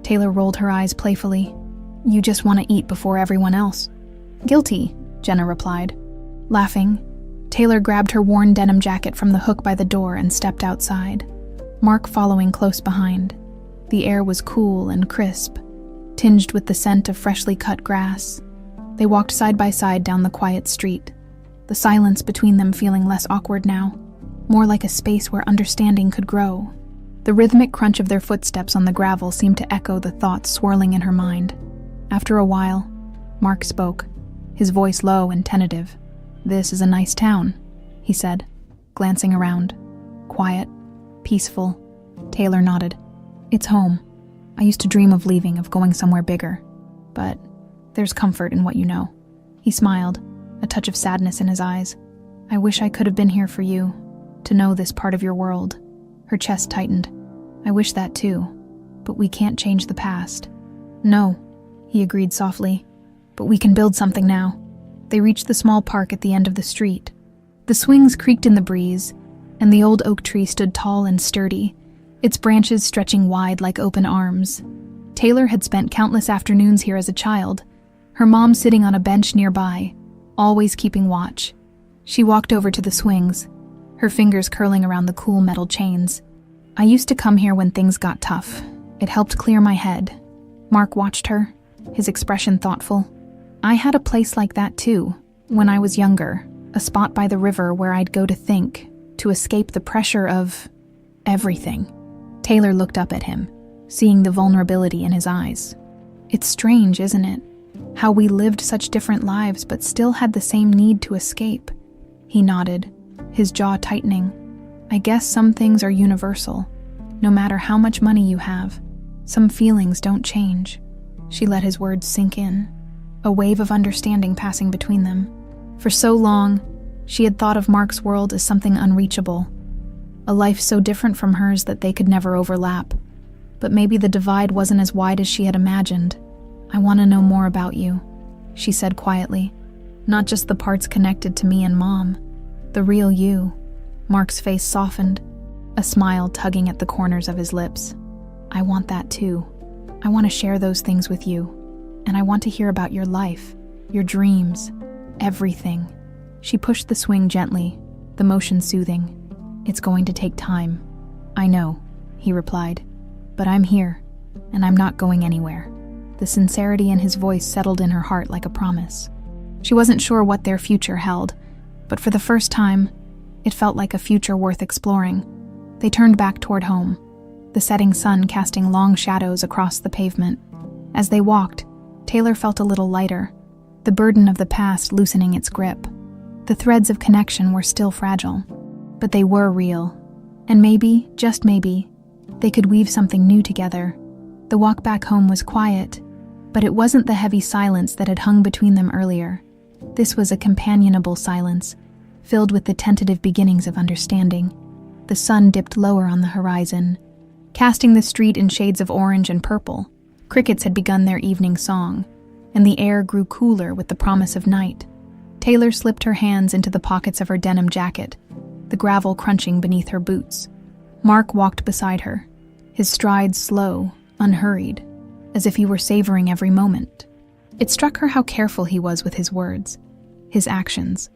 Taylor rolled her eyes playfully. You just want to eat before everyone else. Guilty, Jenna replied. Laughing, Taylor grabbed her worn denim jacket from the hook by the door and stepped outside. Mark following close behind. The air was cool and crisp, tinged with the scent of freshly cut grass. They walked side by side down the quiet street, the silence between them feeling less awkward now, more like a space where understanding could grow. The rhythmic crunch of their footsteps on the gravel seemed to echo the thoughts swirling in her mind. After a while, Mark spoke, his voice low and tentative. "This is a nice town," he said, glancing around. "Quiet, peaceful." Taylor nodded. "It's home. I used to dream of leaving, of going somewhere bigger. But there's comfort in what you know." He smiled, a touch of sadness in his eyes. "I wish I could have been here for you, to know this part of your world." Her chest tightened. "I wish that too, but we can't change the past." "No," he agreed softly, "but we can build something now." They reached the small park at the end of the street. The swings creaked in the breeze, and the old oak tree stood tall and sturdy, its branches stretching wide like open arms. Taylor had spent countless afternoons here as a child, her mom sitting on a bench nearby, always keeping watch. She walked over to the swings, her fingers curling around the cool metal chains. "I used to come here when things got tough. It helped clear my head." Mark watched her, his expression thoughtful. "I had a place like that too, when I was younger, a spot by the river where I'd go to think, to escape the pressure of everything." Taylor looked up at him, seeing the vulnerability in his eyes. "It's strange, isn't it? How we lived such different lives but still had the same need to escape." He nodded, his jaw tightening. "I guess some things are universal. No matter how much money you have, some feelings don't change." She let his words sink in, a wave of understanding passing between them. For so long, she had thought of Mark's world as something unreachable, a life so different from hers that they could never overlap. But maybe the divide wasn't as wide as she had imagined. "I want to know more about you," she said quietly. "Not just the parts connected to me and Mom, the real you." Mark's face softened, a smile tugging at the corners of his lips. "I want that too. I want to share those things with you. And I want to hear about your life, your dreams, everything." She pushed the swing gently, the motion soothing. "It's going to take time." "I know," he replied. "But I'm here, and I'm not going anywhere." The sincerity in his voice settled in her heart like a promise. She wasn't sure what their future held, but for the first time, it felt like a future worth exploring. They turned back toward home, the setting sun casting long shadows across the pavement. As they walked, Taylor felt a little lighter, the burden of the past loosening its grip. The threads of connection were still fragile, but they were real. And maybe, just maybe, they could weave something new together. The walk back home was quiet, but it wasn't the heavy silence that had hung between them earlier. This was a companionable silence, filled with the tentative beginnings of understanding. The sun dipped lower on the horizon, casting the street in shades of orange and purple. Crickets had begun their evening song, and the air grew cooler with the promise of night. Taylor slipped her hands into the pockets of her denim jacket, the gravel crunching beneath her boots. Mark walked beside her, his strides slow, unhurried, as if he were savoring every moment. It struck her how careful he was with his words, his actions,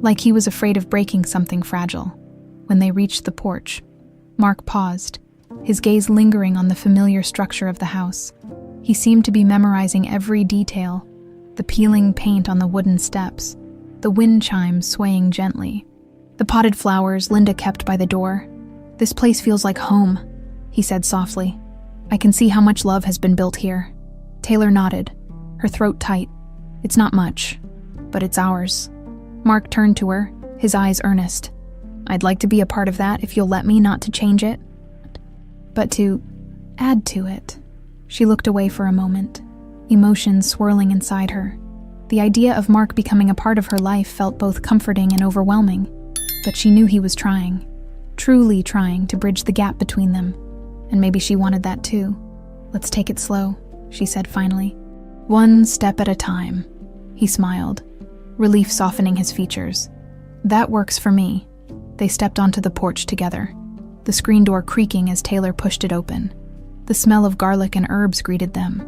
like he was afraid of breaking something fragile. When they reached the porch, Mark paused, his gaze lingering on the familiar structure of the house. He seemed to be memorizing every detail, the peeling paint on the wooden steps, the wind chimes swaying gently, the potted flowers Linda kept by the door. "This place feels like home," he said softly. "I can see how much love has been built here." Taylor nodded, her throat tight. "It's not much, but it's ours." Mark turned to her, his eyes earnest. "I'd like to be a part of that if you'll let me, not to change it, but to add to it." She looked away for a moment, emotions swirling inside her. The idea of Mark becoming a part of her life felt both comforting and overwhelming, but she knew he was trying, truly trying to bridge the gap between them, and maybe she wanted that too. "Let's take it slow," she said finally. "One step at a time," he smiled, relief softening his features. "That works for me." They stepped onto the porch together, the screen door creaking as Taylor pushed it open. The smell of garlic and herbs greeted them,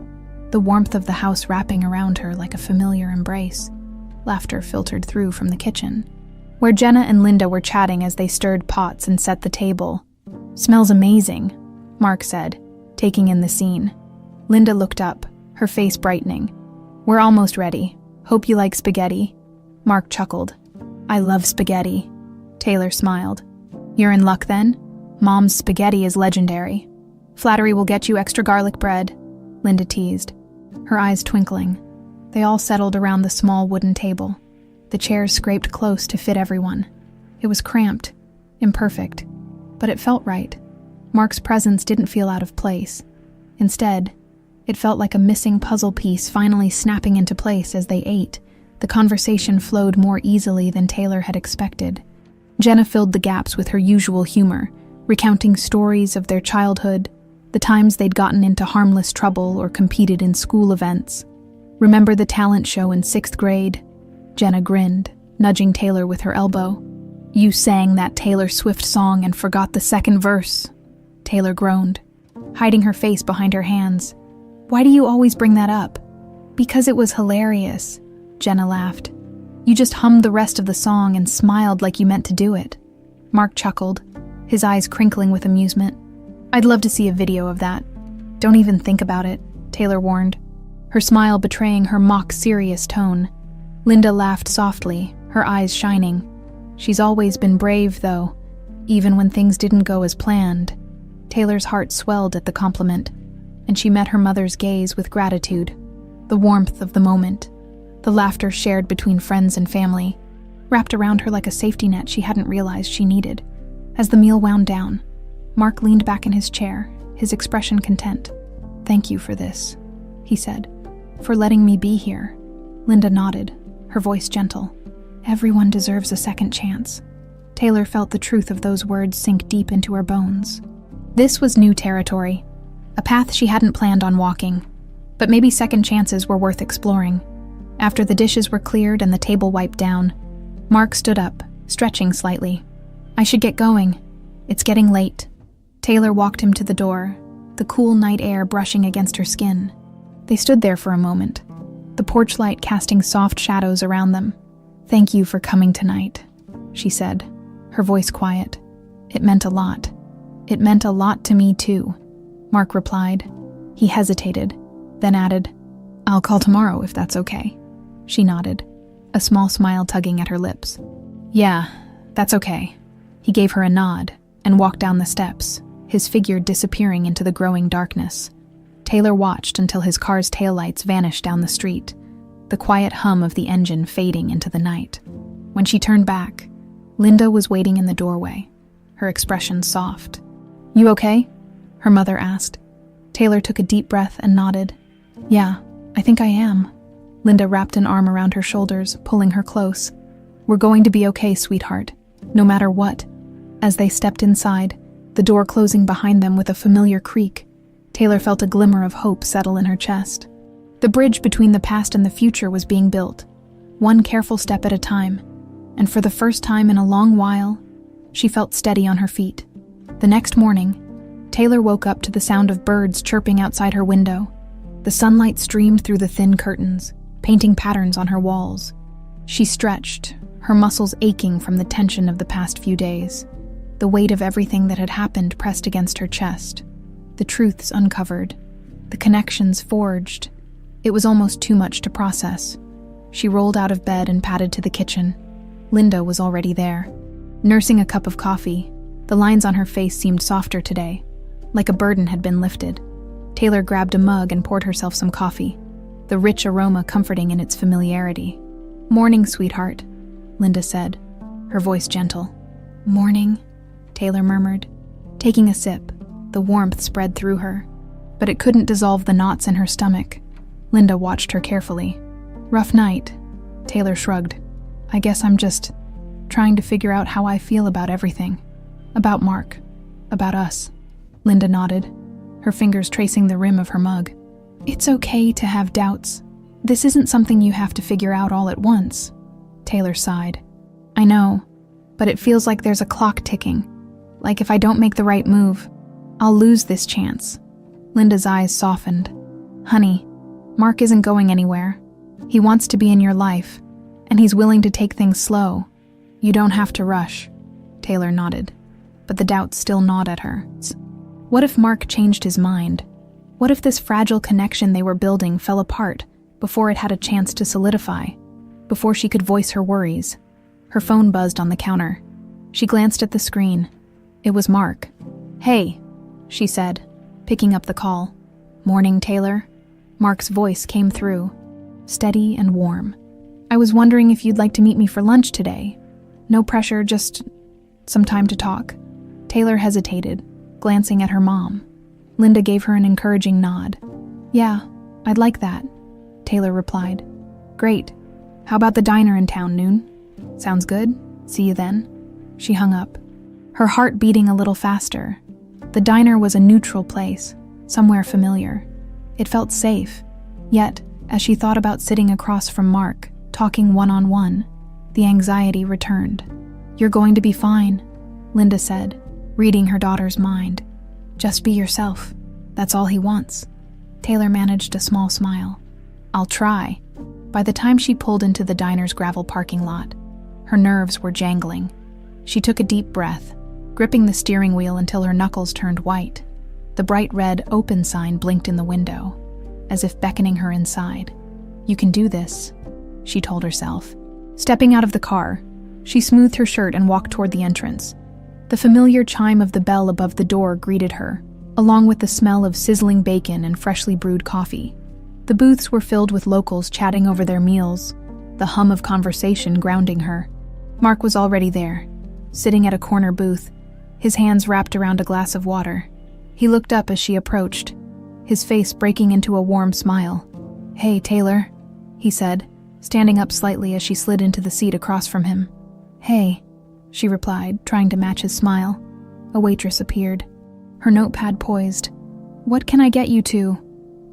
the warmth of the house wrapping around her like a familiar embrace. Laughter filtered through from the kitchen, where Jenna and Linda were chatting as they stirred pots and set the table. Smells amazing, Mark said, taking in the scene. Linda looked up, her face brightening. We're almost ready. Hope you like spaghetti. Mark chuckled. I love spaghetti. Taylor smiled. You're in luck then? Mom's spaghetti is legendary. Flattery will get you extra garlic bread, Linda teased, her eyes twinkling. They all settled around the small wooden table. The chairs scraped close to fit everyone. It was cramped, imperfect, but it felt right. Mark's presence didn't feel out of place. Instead, it felt like a missing puzzle piece finally snapping into place as they ate. The conversation flowed more easily than Taylor had expected. Jenna filled the gaps with her usual humor, recounting stories of their childhood, the times they'd gotten into harmless trouble or competed in school events. Remember the talent show in 6th grade? Jenna grinned, nudging Taylor with her elbow. You sang that Taylor Swift song and forgot the second verse. Taylor groaned, hiding her face behind her hands. Why do you always bring that up? Because it was hilarious, Jenna laughed. You just hummed the rest of the song and smiled like you meant to do it. Mark chuckled, his eyes crinkling with amusement. I'd love to see a video of that. Don't even think about it, Taylor warned, her smile betraying her mock-serious tone. Linda laughed softly, her eyes shining. She's always been brave, though, even when things didn't go as planned. Taylor's heart swelled at the compliment, and she met her mother's gaze with gratitude. The warmth of the moment, the laughter shared between friends and family, wrapped around her like a safety net she hadn't realized she needed. As the meal wound down, Mark leaned back in his chair, his expression content. Thank you for this, he said, for letting me be here. Linda nodded, her voice gentle. Everyone deserves a second chance. Taylor felt the truth of those words sink deep into her bones. This was new territory, a path she hadn't planned on walking, but maybe second chances were worth exploring. After the dishes were cleared and the table wiped down, Mark stood up, stretching slightly. I should get going. It's getting late. Taylor walked him to the door, the cool night air brushing against her skin. They stood there for a moment, the porch light casting soft shadows around them. Thank you for coming tonight, she said, her voice quiet. It meant a lot. It meant a lot to me too, Mark replied. He hesitated, then added, I'll call tomorrow if that's okay. She nodded, a small smile tugging at her lips. Yeah, that's okay. He gave her a nod and walked down the steps, his figure disappearing into the growing darkness. Taylor watched until his car's taillights vanished down the street, the quiet hum of the engine fading into the night. When she turned back, Linda was waiting in the doorway, her expression soft. You okay? Her mother asked. Taylor took a deep breath and nodded. Yeah, I think I am. Linda wrapped an arm around her shoulders, pulling her close. We're going to be okay, sweetheart, no matter what. As they stepped inside, the door closing behind them with a familiar creak, Taylor felt a glimmer of hope settle in her chest. The bridge between the past and the future was being built, one careful step at a time, and for the first time in a long while, she felt steady on her feet. The next morning, Taylor woke up to the sound of birds chirping outside her window. The sunlight streamed through the thin curtains, painting patterns on her walls. She stretched, her muscles aching from the tension of the past few days. The weight of everything that had happened pressed against her chest. The truths uncovered, the connections forged. It was almost too much to process. She rolled out of bed and padded to the kitchen. Linda was already there, nursing a cup of coffee. The lines on her face seemed softer today, like a burden had been lifted. Taylor grabbed a mug and poured herself some coffee, the rich aroma comforting in its familiarity. Morning, sweetheart, Linda said, her voice gentle. Morning, Taylor murmured. Taking a sip, the warmth spread through her, but it couldn't dissolve the knots in her stomach. Linda watched her carefully. Rough night, Taylor shrugged. I guess I'm just trying to figure out how I feel about everything. About Mark. About us. Linda nodded, her fingers tracing the rim of her mug. It's okay to have doubts. This isn't something you have to figure out all at once. Taylor sighed. I know, but it feels like there's a clock ticking. Like if I don't make the right move, I'll lose this chance. Linda's eyes softened. Honey, Mark isn't going anywhere. He wants to be in your life, and he's willing to take things slow. You don't have to rush. Taylor nodded. but the doubts still gnawed at her. What if Mark changed his mind? What if this fragile connection they were building fell apart before it had a chance to solidify, before she could voice her worries? Her phone buzzed on the counter. She glanced at the screen. It was Mark. "Hey," she said, picking up the call. "Morning, Taylor." Mark's voice came through, steady and warm. "I was wondering if you'd like to meet me for lunch today. No pressure, just some time to talk." Taylor hesitated, glancing at her mom. Linda gave her an encouraging nod. "Yeah, I'd like that," Taylor replied. "Great. How about the diner in town, noon? Sounds good. See you then." She hung up, her heart beating a little faster. The diner was a neutral place, somewhere familiar. It felt safe. Yet, as she thought about sitting across from Mark, talking one-on-one, the anxiety returned. "You're going to be fine," Linda said, reading her daughter's mind. "Just be yourself. That's all he wants." Taylor managed a small smile. "I'll try." By the time she pulled into the diner's gravel parking lot, her nerves were jangling. She took a deep breath, gripping the steering wheel until her knuckles turned white. The bright red "open" sign blinked in the window, as if beckoning her inside. "You can do this," she told herself. Stepping out of the car, she smoothed her shirt and walked toward the entrance. The familiar chime of the bell above the door greeted her, along with the smell of sizzling bacon and freshly brewed coffee. The booths were filled with locals chatting over their meals, the hum of conversation grounding her. Mark was already there, sitting at a corner booth, his hands wrapped around a glass of water. He looked up as she approached, his face breaking into a warm smile. "Hey, Taylor," he said, standing up slightly as she slid into the seat across from him. "Hey," she replied, trying to match his smile. A waitress appeared, her notepad poised. "What can I get you two?"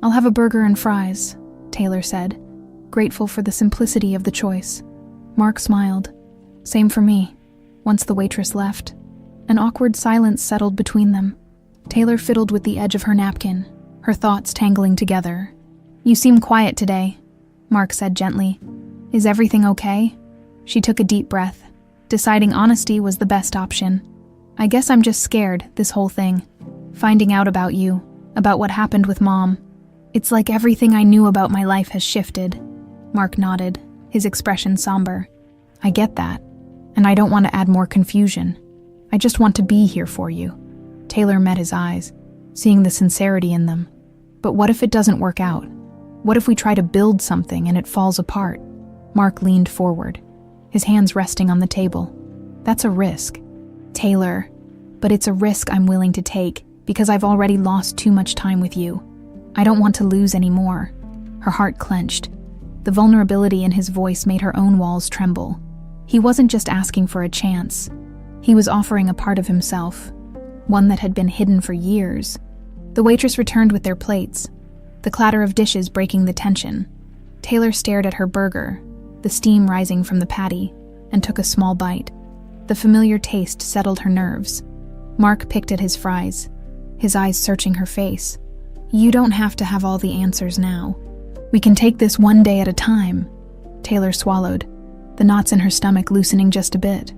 "I'll have a burger and fries," Taylor said, grateful for the simplicity of the choice. Mark smiled. "Same for me." Once the waitress left, an awkward silence settled between them. Taylor fiddled with the edge of her napkin, her thoughts tangling together. "You seem quiet today," Mark said gently. "Is everything okay?" She took a deep breath, deciding honesty was the best option. "I guess I'm just scared, this whole thing. Finding out about you, about what happened with Mom. It's like everything I knew about my life has shifted." Mark nodded, his expression somber. "I get that, and I don't want to add more confusion. I just want to be here for you." Taylor met his eyes, seeing the sincerity in them. "But what if it doesn't work out? What if we try to build something and it falls apart?" Mark leaned forward, his hands resting on the table. "That's a risk." "Taylor, but it's a risk I'm willing to take because I've already lost too much time with you. I don't want to lose any more." Her heart clenched. The vulnerability in his voice made her own walls tremble. He wasn't just asking for a chance. He was offering a part of himself, one that had been hidden for years. The waitress returned with their plates, the clatter of dishes breaking the tension. Taylor stared at her burger, the steam rising from the patty, and took a small bite. The familiar taste settled her nerves. Mark picked at his fries, his eyes searching her face. "You don't have to have all the answers now. We can take this one day at a time." Taylor swallowed, the knots in her stomach loosening just a bit.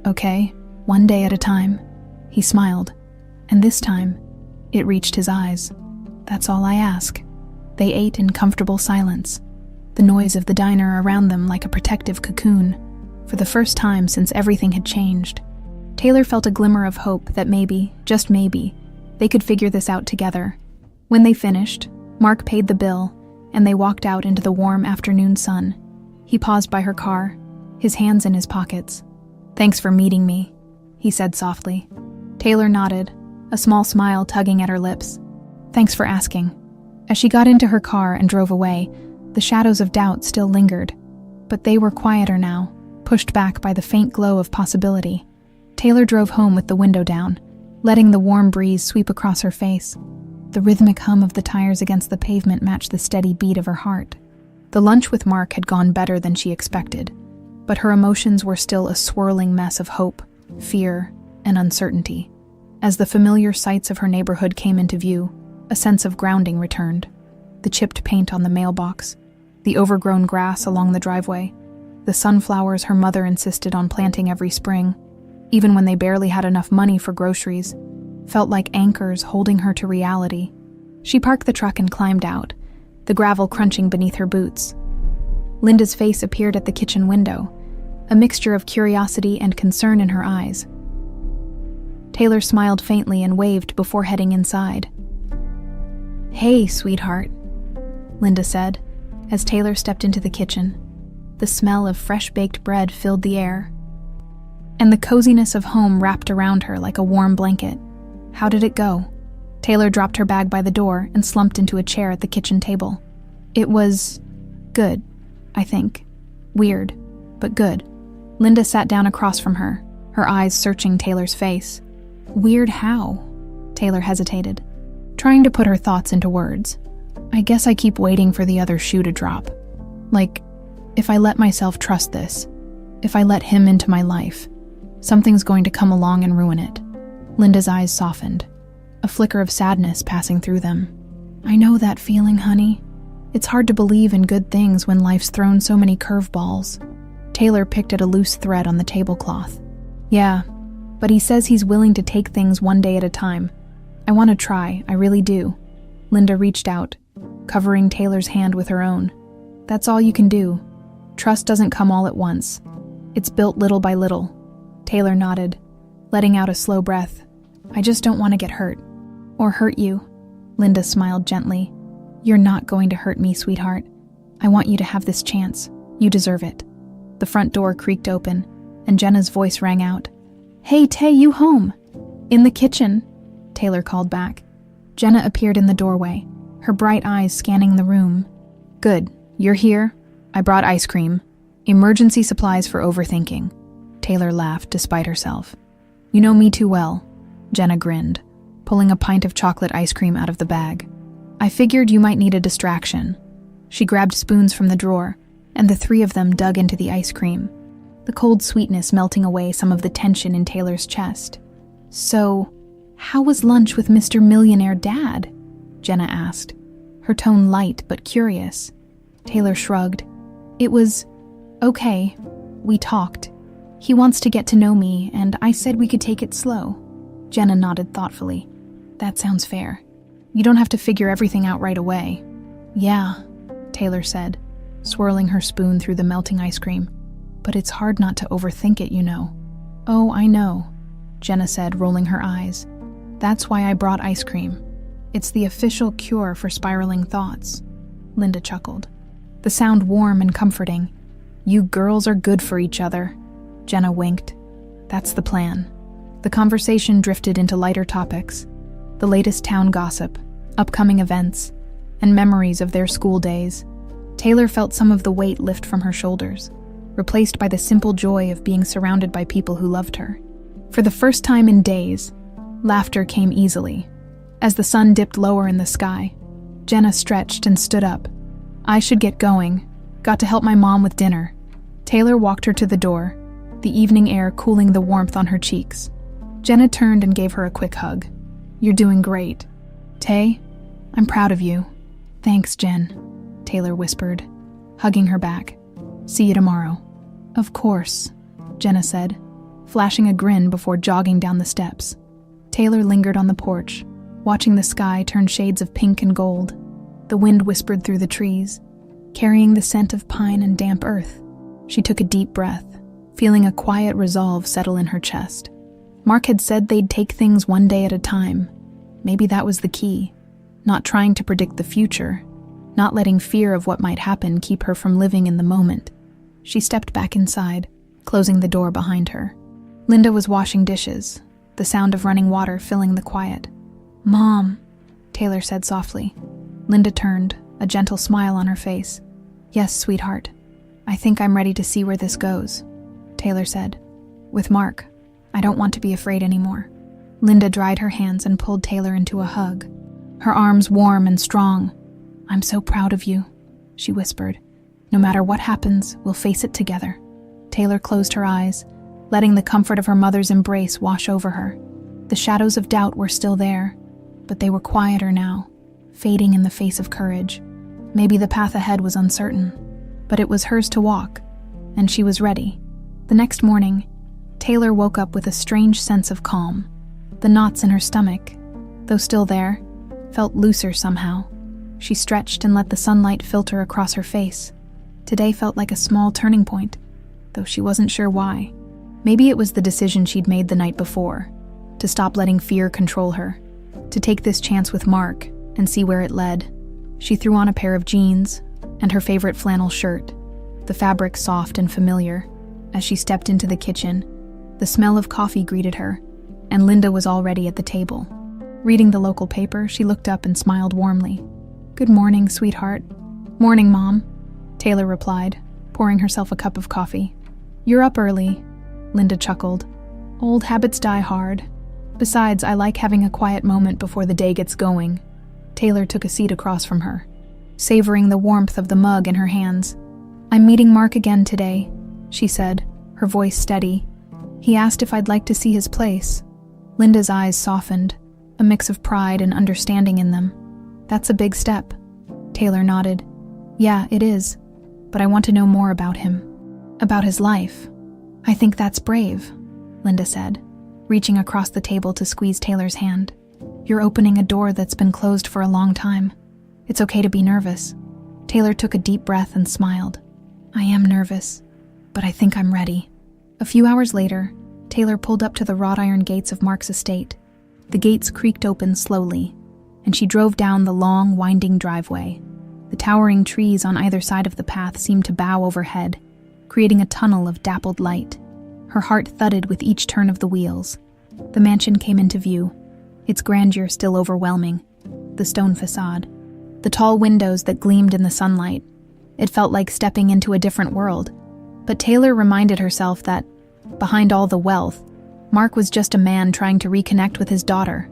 "Okay, one day at a time." He smiled, and this time, it reached his eyes. "That's all I ask." They ate in comfortable silence, the noise of the diner around them like a protective cocoon. For the first time since everything had changed, Taylor felt a glimmer of hope that maybe, just maybe, they could figure this out together. When they finished, Mark paid the bill, and they walked out into the warm afternoon sun. He paused by her car, his hands in his pockets. "Thanks for meeting me," he said softly. Taylor nodded, a small smile tugging at her lips. "Thanks for asking." As she got into her car and drove away, the shadows of doubt still lingered, but they were quieter now, pushed back by the faint glow of possibility. Taylor drove home with the window down, letting the warm breeze sweep across her face. The rhythmic hum of the tires against the pavement matched the steady beat of her heart. The lunch with Mark had gone better than she expected, but her emotions were still a swirling mess of hope, fear, and uncertainty. As the familiar sights of her neighborhood came into view, a sense of grounding returned. The chipped paint on the mailbox, the overgrown grass along the driveway, the sunflowers her mother insisted on planting every spring. even when they barely had enough money for groceries, felt like anchors holding her to reality. She parked the truck and climbed out, the gravel crunching beneath her boots. Linda's face appeared at the kitchen window, a mixture of curiosity and concern in her eyes. Taylor smiled faintly and waved before heading inside. "Hey, sweetheart," Linda said, as Taylor stepped into the kitchen. The smell of fresh-baked bread filled the air, and the coziness of home wrapped around her like a warm blanket. "How did it go?" Taylor dropped her bag by the door and slumped into a chair at the kitchen table. "It was good, I think. Weird, but good." Linda sat down across from her, her eyes searching Taylor's face. "Weird how?" Taylor hesitated, trying to put her thoughts into words. "I guess I keep waiting for the other shoe to drop. Like, if I let myself trust this, if I let him into my life, something's going to come along and ruin it." Linda's eyes softened, a flicker of sadness passing through them. "I know that feeling, honey. It's hard to believe in good things when life's thrown so many curveballs." Taylor picked at a loose thread on the tablecloth. "Yeah, but he says he's willing to take things one day at a time. I want to try, I really do." Linda reached out, covering Taylor's hand with her own. "That's all you can do. Trust doesn't come all at once. It's built little by little." Taylor nodded, letting out a slow breath. "I just don't want to get hurt. Or hurt you." Linda smiled gently. "You're not going to hurt me, sweetheart. I want you to have this chance. You deserve it." The front door creaked open, and Jenna's voice rang out. "Hey, Tay, you home?" "In the kitchen," Taylor called back. Jenna appeared in the doorway, her bright eyes scanning the room. "Good, you're here. I brought ice cream. Emergency supplies for overthinking." Taylor laughed despite herself. "You know me too well." Jenna grinned, pulling a pint of chocolate ice cream out of the bag. "I figured you might need a distraction." She grabbed spoons from the drawer, and the three of them dug into the ice cream, the cold sweetness melting away some of the tension in Taylor's chest. "So, how was lunch with Mr. Millionaire Dad?" Jenna asked, her tone light but curious. Taylor shrugged. "It was okay. We talked. He wants to get to know me, and I said we could take it slow." Jenna nodded thoughtfully. "That sounds fair. You don't have to figure everything out right away." "Yeah," Taylor said, swirling her spoon through the melting ice cream. "But it's hard not to overthink it, you know." "Oh, I know," Jenna said, rolling her eyes. "That's why I brought ice cream. It's the official cure for spiraling thoughts." Linda chuckled, the sound warm and comforting. "You girls are good for each other." Jenna winked. "That's the plan." The conversation drifted into lighter topics, the latest town gossip, upcoming events, and memories of their school days. Taylor felt some of the weight lift from her shoulders, replaced by the simple joy of being surrounded by people who loved her. For the first time in days, laughter came easily. As the sun dipped lower in the sky, Jenna stretched and stood up. "I should get going. Got to help my mom with dinner." Taylor walked her to the door, the evening air cooling the warmth on her cheeks. Jenna turned and gave her a quick hug. "You're doing great. Tay, I'm proud of you." "Thanks, Jen," Taylor whispered, hugging her back. "See you tomorrow." "Of course," Jenna said, flashing a grin before jogging down the steps. Taylor lingered on the porch, watching the sky turn shades of pink and gold. The wind whispered through the trees, carrying the scent of pine and damp earth. She took a deep breath, feeling a quiet resolve settle in her chest. Mark had said they'd take things one day at a time. Maybe that was the key. Not trying to predict the future, not letting fear of what might happen keep her from living in the moment. She stepped back inside, closing the door behind her. Linda was washing dishes, the sound of running water filling the quiet. "Mom," Taylor said softly. Linda turned, a gentle smile on her face. "Yes, sweetheart. I think I'm ready to see where this goes," Taylor said. "With Mark, I don't want to be afraid anymore." Linda dried her hands and pulled Taylor into a hug, her arms warm and strong. "I'm so proud of you," she whispered. "No matter what happens, we'll face it together." Taylor closed her eyes, letting the comfort of her mother's embrace wash over her. The shadows of doubt were still there, but they were quieter now, fading in the face of courage. Maybe the path ahead was uncertain, but it was hers to walk, and she was ready. The next morning, Taylor woke up with a strange sense of calm. The knots in her stomach, though still there, felt looser somehow. She stretched and let the sunlight filter across her face. Today felt like a small turning point, though she wasn't sure why. Maybe it was the decision she'd made the night before, to stop letting fear control her, to take this chance with Mark and see where it led. She threw on a pair of jeans and her favorite flannel shirt, the fabric soft and familiar. As she stepped into the kitchen, the smell of coffee greeted her, and Linda was already at the table. Reading the local paper, she looked up and smiled warmly. "Good morning, sweetheart." "Morning, Mom," Taylor replied, pouring herself a cup of coffee. "You're up early," Linda chuckled. "Old habits die hard. Besides, I like having a quiet moment before the day gets going." Taylor took a seat across from her, savoring the warmth of the mug in her hands. "I'm meeting Mark again today," she said, her voice steady. "He asked if I'd like to see his place." Linda's eyes softened, a mix of pride and understanding in them. "That's a big step." Taylor nodded. "Yeah, it is. But I want to know more about him. About his life." "I think that's brave," Linda said, reaching across the table to squeeze Taylor's hand. "You're opening a door that's been closed for a long time. It's okay to be nervous." Taylor took a deep breath and smiled. "I am nervous, but I think I'm ready." A few hours later, Taylor pulled up to the wrought iron gates of Mark's estate. The gates creaked open slowly, and she drove down the long, winding driveway. The towering trees on either side of the path seemed to bow overhead, creating a tunnel of dappled light. Her heart thudded with each turn of the wheels. The mansion came into view, its grandeur still overwhelming. The stone facade, the tall windows that gleamed in the sunlight. It felt like stepping into a different world. But Taylor reminded herself that, behind all the wealth, Mark was just a man trying to reconnect with his daughter.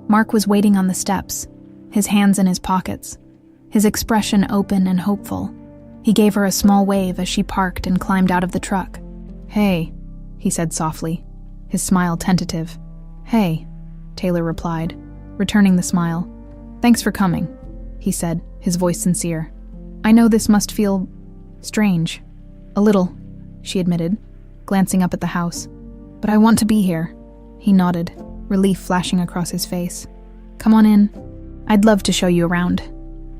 Mark was waiting on the steps, his hands in his pockets, his expression open and hopeful. He gave her a small wave as she parked and climbed out of the truck. "Hey," he said softly, his smile tentative. "Hey," Taylor replied, returning the smile. "Thanks for coming," he said, his voice sincere. "I know this must feel strange." "A little," she admitted, glancing up at the house. "But I want to be here." He nodded, relief flashing across his face. "Come on in. I'd love to show you around."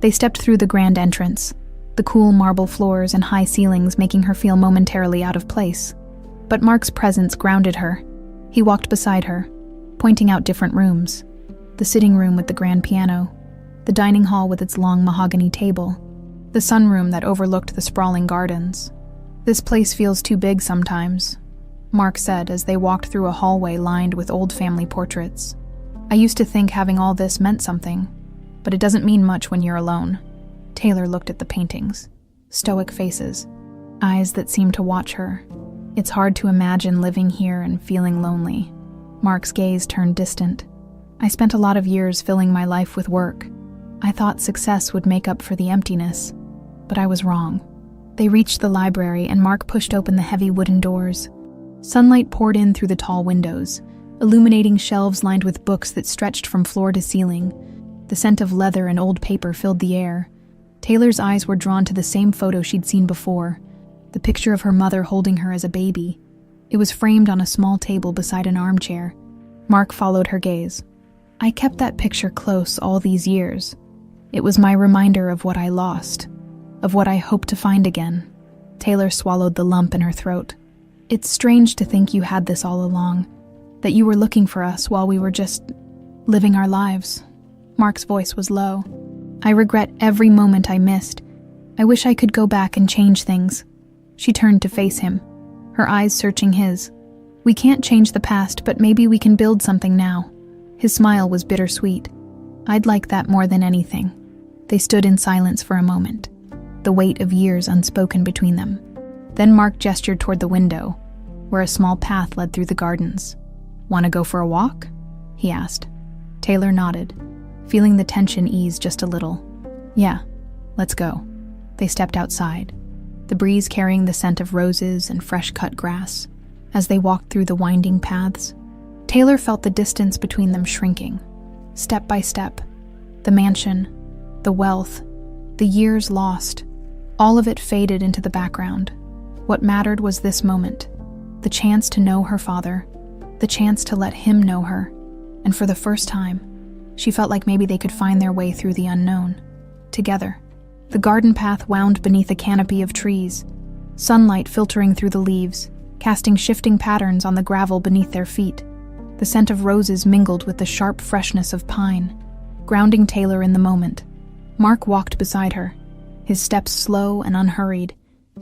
They stepped through the grand entrance, the cool marble floors and high ceilings making her feel momentarily out of place. But Mark's presence grounded her. He walked beside her, pointing out different rooms. The sitting room with the grand piano, the dining hall with its long mahogany table, the sunroom that overlooked the sprawling gardens. "This place feels too big sometimes," Mark said as they walked through a hallway lined with old family portraits. "I used to think having all this meant something, but it doesn't mean much when you're alone." Taylor looked at the paintings, stoic faces, eyes that seemed to watch her. "It's hard to imagine living here and feeling lonely." Mark's gaze turned distant. "I spent a lot of years filling my life with work. I thought success would make up for the emptiness, but I was wrong." They reached the library and Mark pushed open the heavy wooden doors. Sunlight poured in through the tall windows, illuminating shelves lined with books that stretched from floor to ceiling. The scent of leather and old paper filled the air. Taylor's eyes were drawn to the same photo she'd seen before, the picture of her mother holding her as a baby. It was framed on a small table beside an armchair. Mark followed her gaze. "I kept that picture close all these years. It was my reminder of what I lost, of what I hope to find again." Taylor swallowed the lump in her throat. "It's strange to think you had this all along, that you were looking for us while we were just living our lives." Mark's voice was low. "I regret every moment I missed. I wish I could go back and change things." She turned to face him, her eyes searching his. "We can't change the past, but maybe we can build something now." His smile was bittersweet. "I'd like that more than anything." They stood in silence for a moment, the weight of years unspoken between them. Then Mark gestured toward the window, where a small path led through the gardens. "Want to go for a walk?" he asked. Taylor nodded, feeling the tension ease just a little. "Yeah, let's go." They stepped outside, the breeze carrying the scent of roses and fresh-cut grass. As they walked through the winding paths, Taylor felt the distance between them shrinking. Step by step, the mansion, the wealth, the years lost, all of it faded into the background. What mattered was this moment, The chance to know her father, the chance to let him know her, and for the first time, she felt like maybe they could find their way through the unknown, together. The garden path wound beneath a canopy of trees, sunlight filtering through the leaves, casting shifting patterns on the gravel beneath their feet. The scent of roses mingled with the sharp freshness of pine, grounding Taylor in the moment. Mark walked beside her, his steps slow and unhurried,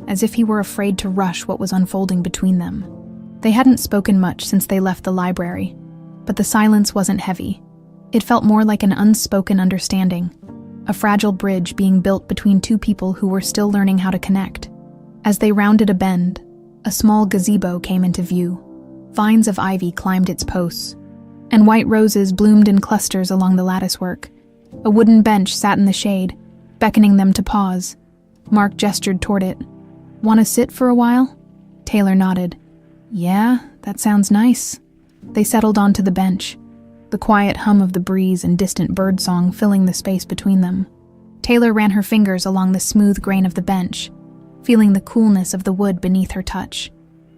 as if he were afraid to rush what was unfolding between them. They hadn't spoken much since they left the library, but the silence wasn't heavy. It felt more like an unspoken understanding, a fragile bridge being built between two people who were still learning how to connect. As they rounded a bend, a small gazebo came into view. Vines of ivy climbed its posts, and white roses bloomed in clusters along the latticework. A wooden bench sat in the shade, beckoning them to pause. Mark gestured toward it. "Want to sit for a while?" Taylor nodded. "Yeah, that sounds nice." They settled onto the bench, the quiet hum of the breeze and distant birdsong filling the space between them. Taylor ran her fingers along the smooth grain of the bench, feeling the coolness of the wood beneath her touch.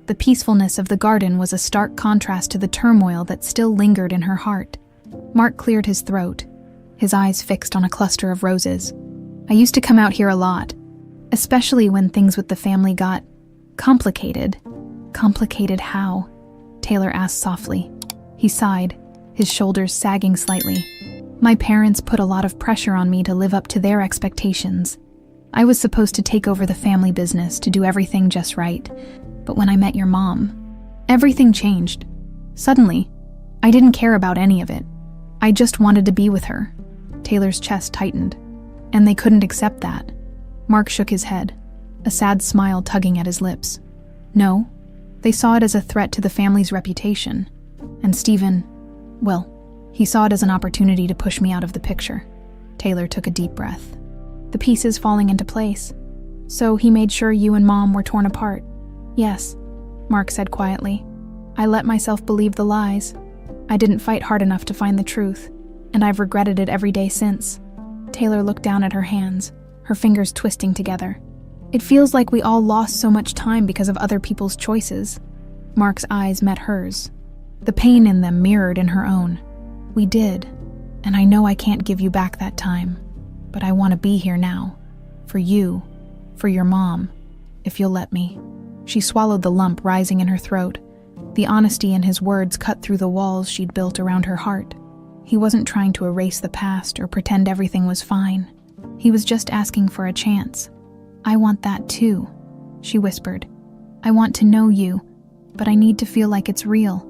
The peacefulness of the garden was a stark contrast to the turmoil that still lingered in her heart. Mark cleared his throat, his eyes fixed on a cluster of roses. "I used to come out here a lot, especially when things with the family got complicated." "Complicated how?" Taylor asked softly. He sighed, his shoulders sagging slightly. "My parents put a lot of pressure on me to live up to their expectations. I was supposed to take over the family business, to do everything just right. But when I met your mom, everything changed. Suddenly, I didn't care about any of it. I just wanted to be with her." Taylor's chest tightened. "And they couldn't accept that." Mark shook his head, a sad smile tugging at his lips. "No, they saw it as a threat to the family's reputation. And Stephen, well, he saw it as an opportunity to push me out of the picture." Taylor took a deep breath. "The pieces falling into place. So he made sure you and Mom were torn apart." "Yes," Mark said quietly. "I let myself believe the lies. I didn't fight hard enough to find the truth, and I've regretted it every day since." Taylor looked down at her hands, her fingers twisting together. "It feels like we all lost so much time because of other people's choices." Mark's eyes met hers, the pain in them mirrored in her own. "We did, and I know I can't give you back that time, but I want to be here now. For you, for your mom, if you'll let me." She swallowed the lump rising in her throat. The honesty in his words cut through the walls she'd built around her heart. He wasn't trying to erase the past or pretend everything was fine. He was just asking for a chance. "I want that too," she whispered. "I want to know you, but I need to feel like it's real,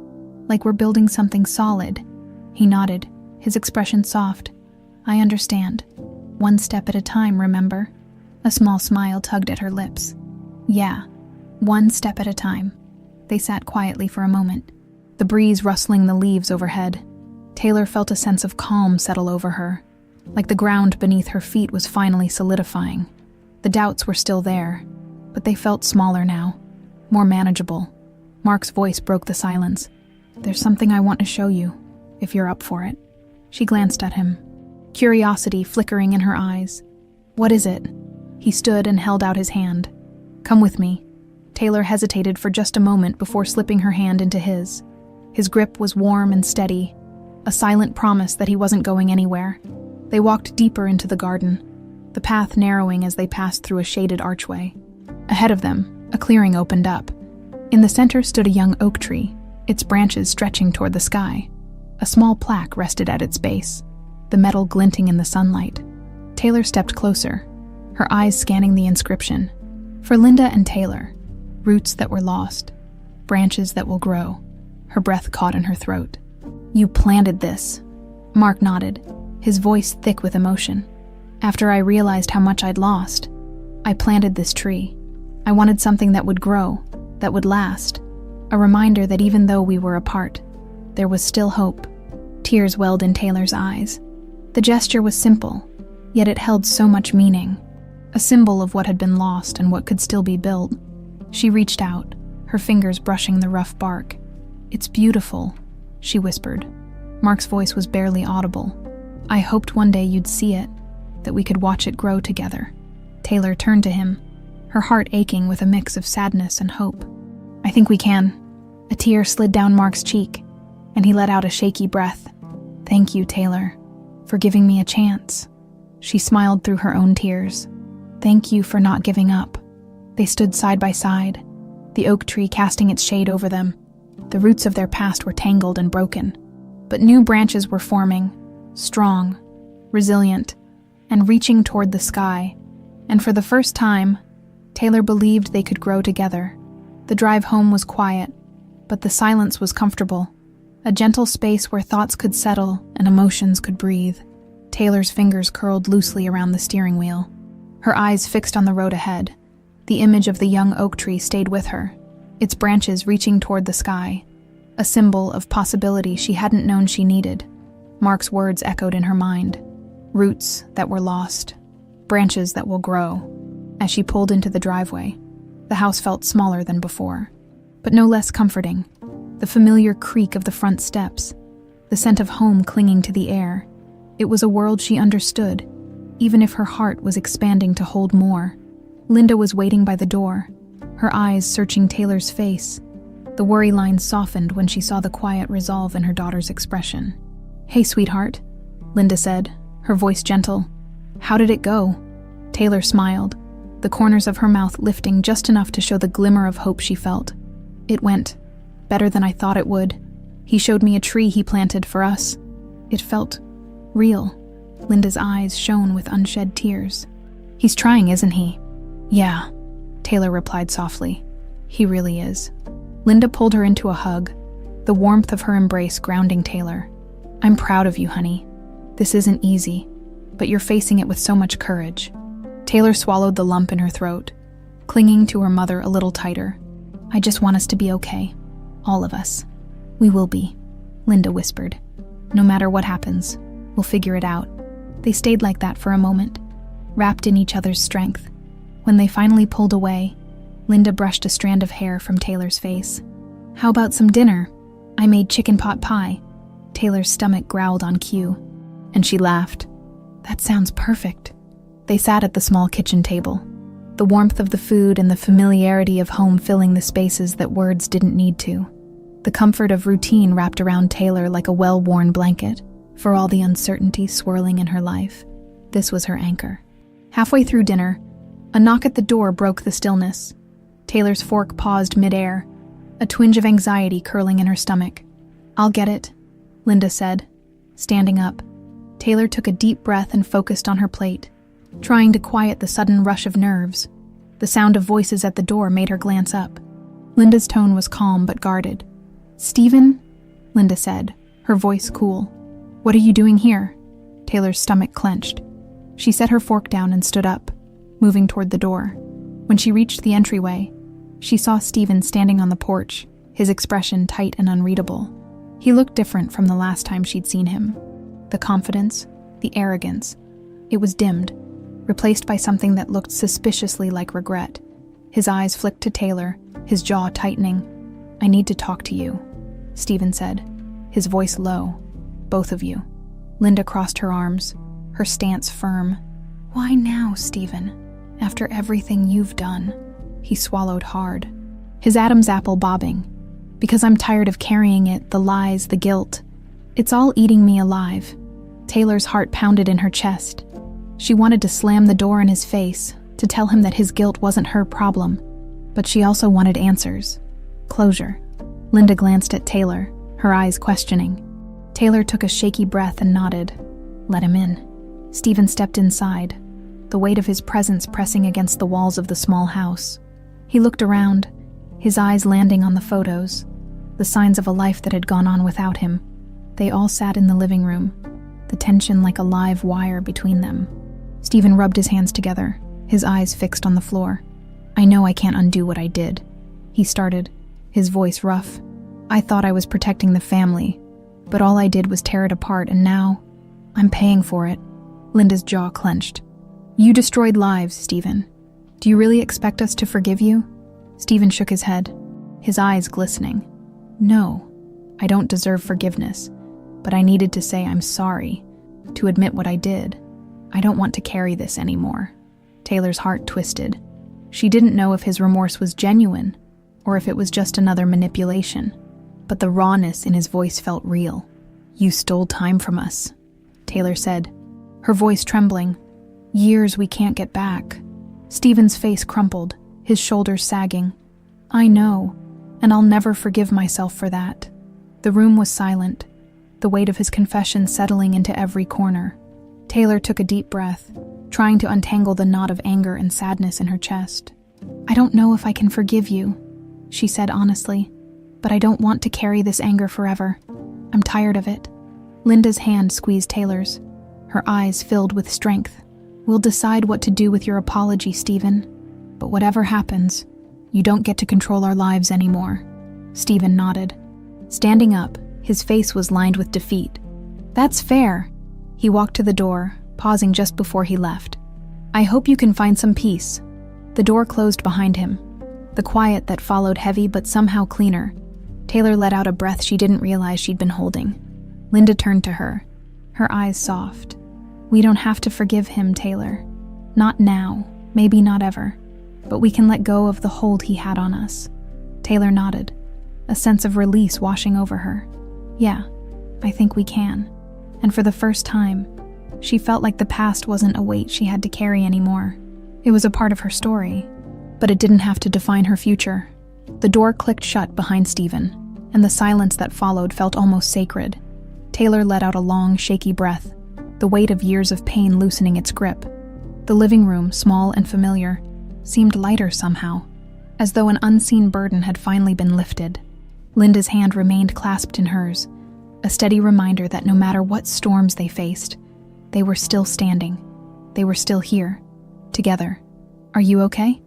like we're building something solid." He nodded, his expression soft. "I understand. One step at a time, remember?" A small smile tugged at her lips. "Yeah, one step at a time." They sat quietly for a moment, the breeze rustling the leaves overhead. Taylor felt a sense of calm settle over her, like the ground beneath her feet was finally solidifying. The doubts were still there, but they felt smaller now, more manageable. Mark's voice broke the silence. "There's something I want to show you, if you're up for it." She glanced at him, curiosity flickering in her eyes. "What is it?" He stood and held out his hand. "Come with me." Taylor hesitated for just a moment before slipping her hand into his. His grip was warm and steady, a silent promise that he wasn't going anywhere. They walked deeper into the garden, the path narrowing as they passed through a shaded archway. Ahead of them, a clearing opened up. In the center stood a young oak tree, its branches stretching toward the sky. A small plaque rested at its base, the metal glinting in the sunlight. Taylor stepped closer, her eyes scanning the inscription. "For Linda and Taylor, roots that were lost, branches that will grow." Her breath caught in her throat. "You planted this." Mark nodded, his voice thick with emotion. "After I realized how much I'd lost, I planted this tree. I wanted something that would grow, that would last. A reminder that even though we were apart, there was still hope." Tears welled in Taylor's eyes. The gesture was simple, yet it held so much meaning. A symbol of what had been lost and what could still be built. She reached out, her fingers brushing the rough bark. "It's beautiful," she whispered. Mark's voice was barely audible. "I hoped one day you'd see it, that we could watch it grow together." Taylor turned to him, her heart aching with a mix of sadness and hope. I think we can. A tear slid down Mark's cheek, and he let out a shaky breath. Thank you, Taylor, for giving me a chance. She smiled through her own tears. Thank you for not giving up. They stood side by side, the oak tree casting its shade over them. The roots of their past were tangled and broken, but new branches were forming, strong, resilient, and reaching toward the sky. And for the first time, Taylor believed they could grow together. The drive home was quiet, but the silence was comfortable, a gentle space where thoughts could settle and emotions could breathe. Taylor's fingers curled loosely around the steering wheel, her eyes fixed on the road ahead. The image of the young oak tree stayed with her, its branches reaching toward the sky, a symbol of possibility she hadn't known she needed. Mark's words echoed in her mind. Roots that were lost, branches that will grow. As she pulled into the driveway, the house felt smaller than before, but no less comforting. The familiar creak of the front steps, the scent of home clinging to the air. It was a world she understood, even if her heart was expanding to hold more. Linda was waiting by the door, her eyes searching Taylor's face. The worry lines softened when she saw the quiet resolve in her daughter's expression. Hey, sweetheart, Linda said, her voice gentle. How did it go? Taylor smiled, the corners of her mouth lifting just enough to show the glimmer of hope she felt. It went better than I thought it would. He showed me a tree he planted for us. It felt real. Linda's eyes shone with unshed tears. He's trying, isn't he? Yeah, Taylor replied softly. He really is. Linda pulled her into a hug, the warmth of her embrace grounding Taylor. I'm proud of you, honey. This isn't easy, but you're facing it with so much courage. Taylor swallowed the lump in her throat, clinging to her mother a little tighter. I just want us to be okay. All of us. We will be, Linda whispered. No matter what happens, we'll figure it out. They stayed like that for a moment, wrapped in each other's strength. When they finally pulled away, Linda brushed a strand of hair from Taylor's face. How about some dinner? I made chicken pot pie. Taylor's stomach growled on cue, and she laughed. That sounds perfect. They sat at the small kitchen table, the warmth of the food and the familiarity of home filling the spaces that words didn't need to. The comfort of routine wrapped around Taylor like a well-worn blanket. For all the uncertainty swirling in her life, this was her anchor. Halfway through dinner, a knock at the door broke the stillness. Taylor's fork paused midair, a twinge of anxiety curling in her stomach. I'll get it, Linda said, standing up. Taylor took a deep breath and focused on her plate, trying to quiet the sudden rush of nerves. The sound of voices at the door made her glance up. Linda's tone was calm but guarded. Stephen? Linda said, her voice cool. What are you doing here? Taylor's stomach clenched. She set her fork down and stood up, moving toward the door. When she reached the entryway, she saw Stephen standing on the porch, his expression tight and unreadable. He looked different from the last time she'd seen him. The confidence, the arrogance. It was dimmed, replaced by something that looked suspiciously like regret. His eyes flicked to Taylor, his jaw tightening. I need to talk to you, Stephen said, his voice low. Both of you. Linda crossed her arms, her stance firm. Why now, Stephen? After everything you've done. He swallowed hard, his Adam's apple bobbing. Because I'm tired of carrying it, the lies, the guilt. It's all eating me alive. Taylor's heart pounded in her chest. She wanted to slam the door in his face, to tell him that his guilt wasn't her problem. But she also wanted answers. Closure. Linda glanced at Taylor, her eyes questioning. Taylor took a shaky breath and nodded. Let him in. Stephen stepped inside, the weight of his presence pressing against the walls of the small house. He looked around, his eyes landing on the photos, the signs of a life that had gone on without him. They all sat in the living room, the tension like a live wire between them. Stephen rubbed his hands together, his eyes fixed on the floor. I know I can't undo what I did, he started, his voice rough. I thought I was protecting the family, but all I did was tear it apart, and now I'm paying for it. Linda's jaw clenched. You destroyed lives, Stephen. Do you really expect us to forgive you? Stephen shook his head, his eyes glistening. No, I don't deserve forgiveness, but I needed to say I'm sorry, to admit what I did. I don't want to carry this anymore. Taylor's heart twisted. She didn't know if his remorse was genuine or if it was just another manipulation. But the rawness in his voice felt real. "You stole time from us," Taylor said, her voice trembling. "Years we can't get back." Stephen's face crumpled, his shoulders sagging. "I know, and I'll never forgive myself for that." The room was silent, the weight of his confession settling into every corner. Taylor took a deep breath, trying to untangle the knot of anger and sadness in her chest. "I don't know if I can forgive you," she said honestly, "but I don't want to carry this anger forever. I'm tired of it." Linda's hand squeezed Taylor's, her eyes filled with strength. "We'll decide what to do with your apology, Stephen. But whatever happens, you don't get to control our lives anymore." Stephen nodded. Standing up, his face was lined with defeat. "That's fair." He walked to the door, pausing just before he left. "I hope you can find some peace." The door closed behind him, the quiet that followed heavy but somehow cleaner. Taylor let out a breath she didn't realize she'd been holding. Linda turned to her, her eyes soft. "We don't have to forgive him, Taylor. Not now, maybe not ever. But we can let go of the hold he had on us." Taylor nodded, a sense of release washing over her. "Yeah, I think we can." And for the first time, she felt like the past wasn't a weight she had to carry anymore. It was a part of her story, but it didn't have to define her future. The door clicked shut behind Stephen, and the silence that followed felt almost sacred. Taylor let out a long, shaky breath, the weight of years of pain loosening its grip. The living room, small and familiar, seemed lighter somehow, as though an unseen burden had finally been lifted. Linda's hand remained clasped in hers, a steady reminder that no matter what storms they faced, they were still standing. They were still here, together. "Are you okay?"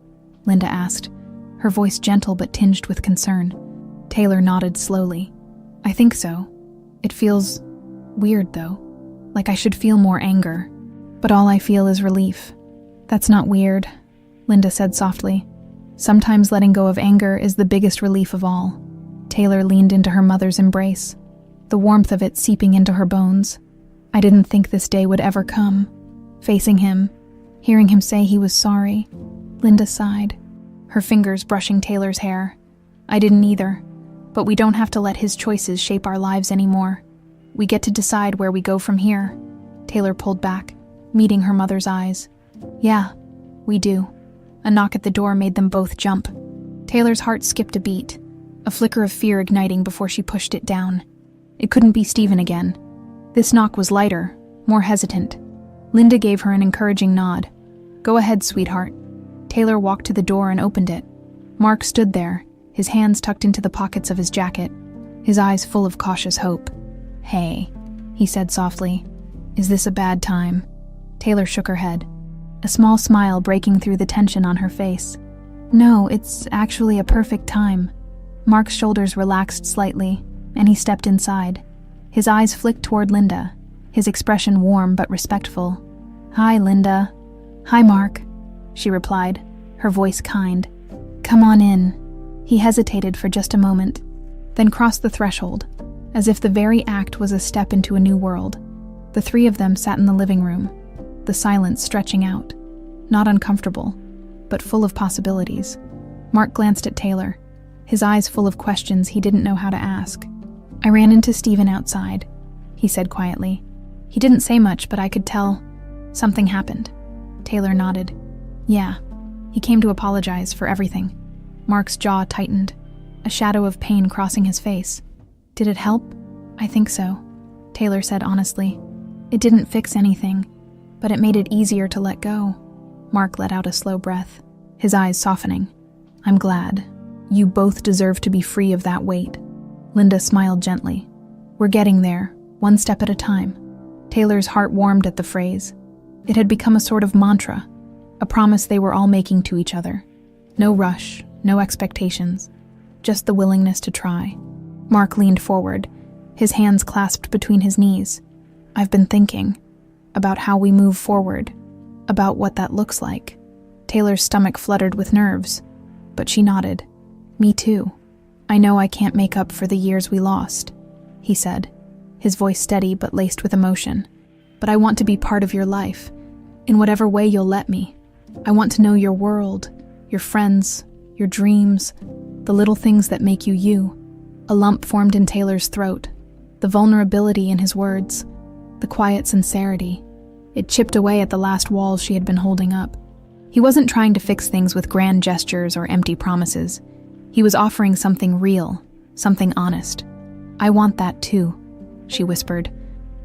Linda asked, her voice gentle but tinged with concern. Taylor nodded slowly. "I think so. It feels weird, though. Like I should feel more anger. But all I feel is relief." "That's not weird," Linda said softly. "Sometimes letting go of anger is the biggest relief of all." Taylor leaned into her mother's embrace, the warmth of it seeping into her bones. "I didn't think this day would ever come." Facing him, hearing him say he was sorry, Linda sighed, her fingers brushing Taylor's hair. "I didn't either, but we don't have to let his choices shape our lives anymore. We get to decide where we go from here." Taylor pulled back, meeting her mother's eyes. "Yeah, we do." A knock at the door made them both jump. Taylor's heart skipped a beat, a flicker of fear igniting before she pushed it down. It couldn't be Stephen again. This knock was lighter, more hesitant. Linda gave her an encouraging nod. "Go ahead, sweetheart." Taylor walked to the door and opened it. Mark stood there, his hands tucked into the pockets of his jacket, his eyes full of cautious hope. "Hey," he said softly. "Is this a bad time?" Taylor shook her head, a small smile breaking through the tension on her face. "No, it's actually a perfect time." Mark's shoulders relaxed slightly, and he stepped inside. His eyes flicked toward Linda, his expression warm but respectful. "Hi, Linda." "Hi, Mark," she replied, her voice kind. "Come on in." He hesitated for just a moment, then crossed the threshold, as if the very act was a step into a new world. The three of them sat in the living room, the silence stretching out, not uncomfortable, but full of possibilities. Mark glanced at Taylor, his eyes full of questions he didn't know how to ask. "I ran into Stephen outside," he said quietly. "He didn't say much, but I could tell something happened." Taylor nodded. "Yeah, he came to apologize for everything." Mark's jaw tightened, a shadow of pain crossing his face. "Did it help?" "I think so," Taylor said honestly. "It didn't fix anything, but it made it easier to let go." Mark let out a slow breath, his eyes softening. "I'm glad. You both deserve to be free of that weight." Linda smiled gently. "We're getting there, one step at a time." Taylor's heart warmed at the phrase. It had become a sort of mantra, a promise they were all making to each other. No rush, no expectations, just the willingness to try. Mark leaned forward, his hands clasped between his knees. "I've been thinking about how we move forward, about what that looks like." Taylor's stomach fluttered with nerves, but she nodded. "Me too. I know I can't make up for the years we lost," he said, his voice steady but laced with emotion. "But I want to be part of your life, in whatever way you'll let me. I want to know your world, your friends, your dreams. The little things that make you you. A lump formed in Taylor's throat. The vulnerability in his words. The quiet sincerity. It chipped away at the last walls she had been holding up. He wasn't trying to fix things with grand gestures or empty promises. He was offering something real, something honest. "I want that too," she whispered.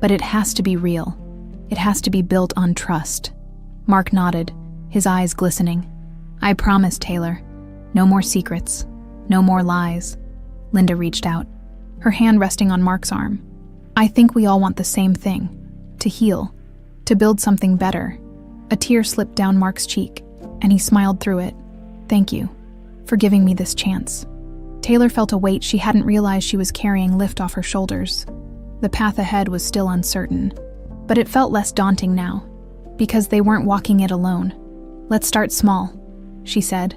"But it has to be real. It has to be built on trust." Mark nodded, his eyes glistening. "I promise, Taylor. No more secrets. No more lies." Linda reached out, her hand resting on Mark's arm. "I think we all want the same thing. To heal. To build something better." A tear slipped down Mark's cheek, and he smiled through it. "Thank you for giving me this chance." Taylor felt a weight she hadn't realized she was carrying lift off her shoulders. The path ahead was still uncertain, but it felt less daunting now, because they weren't walking it alone. "Let's start small," she said,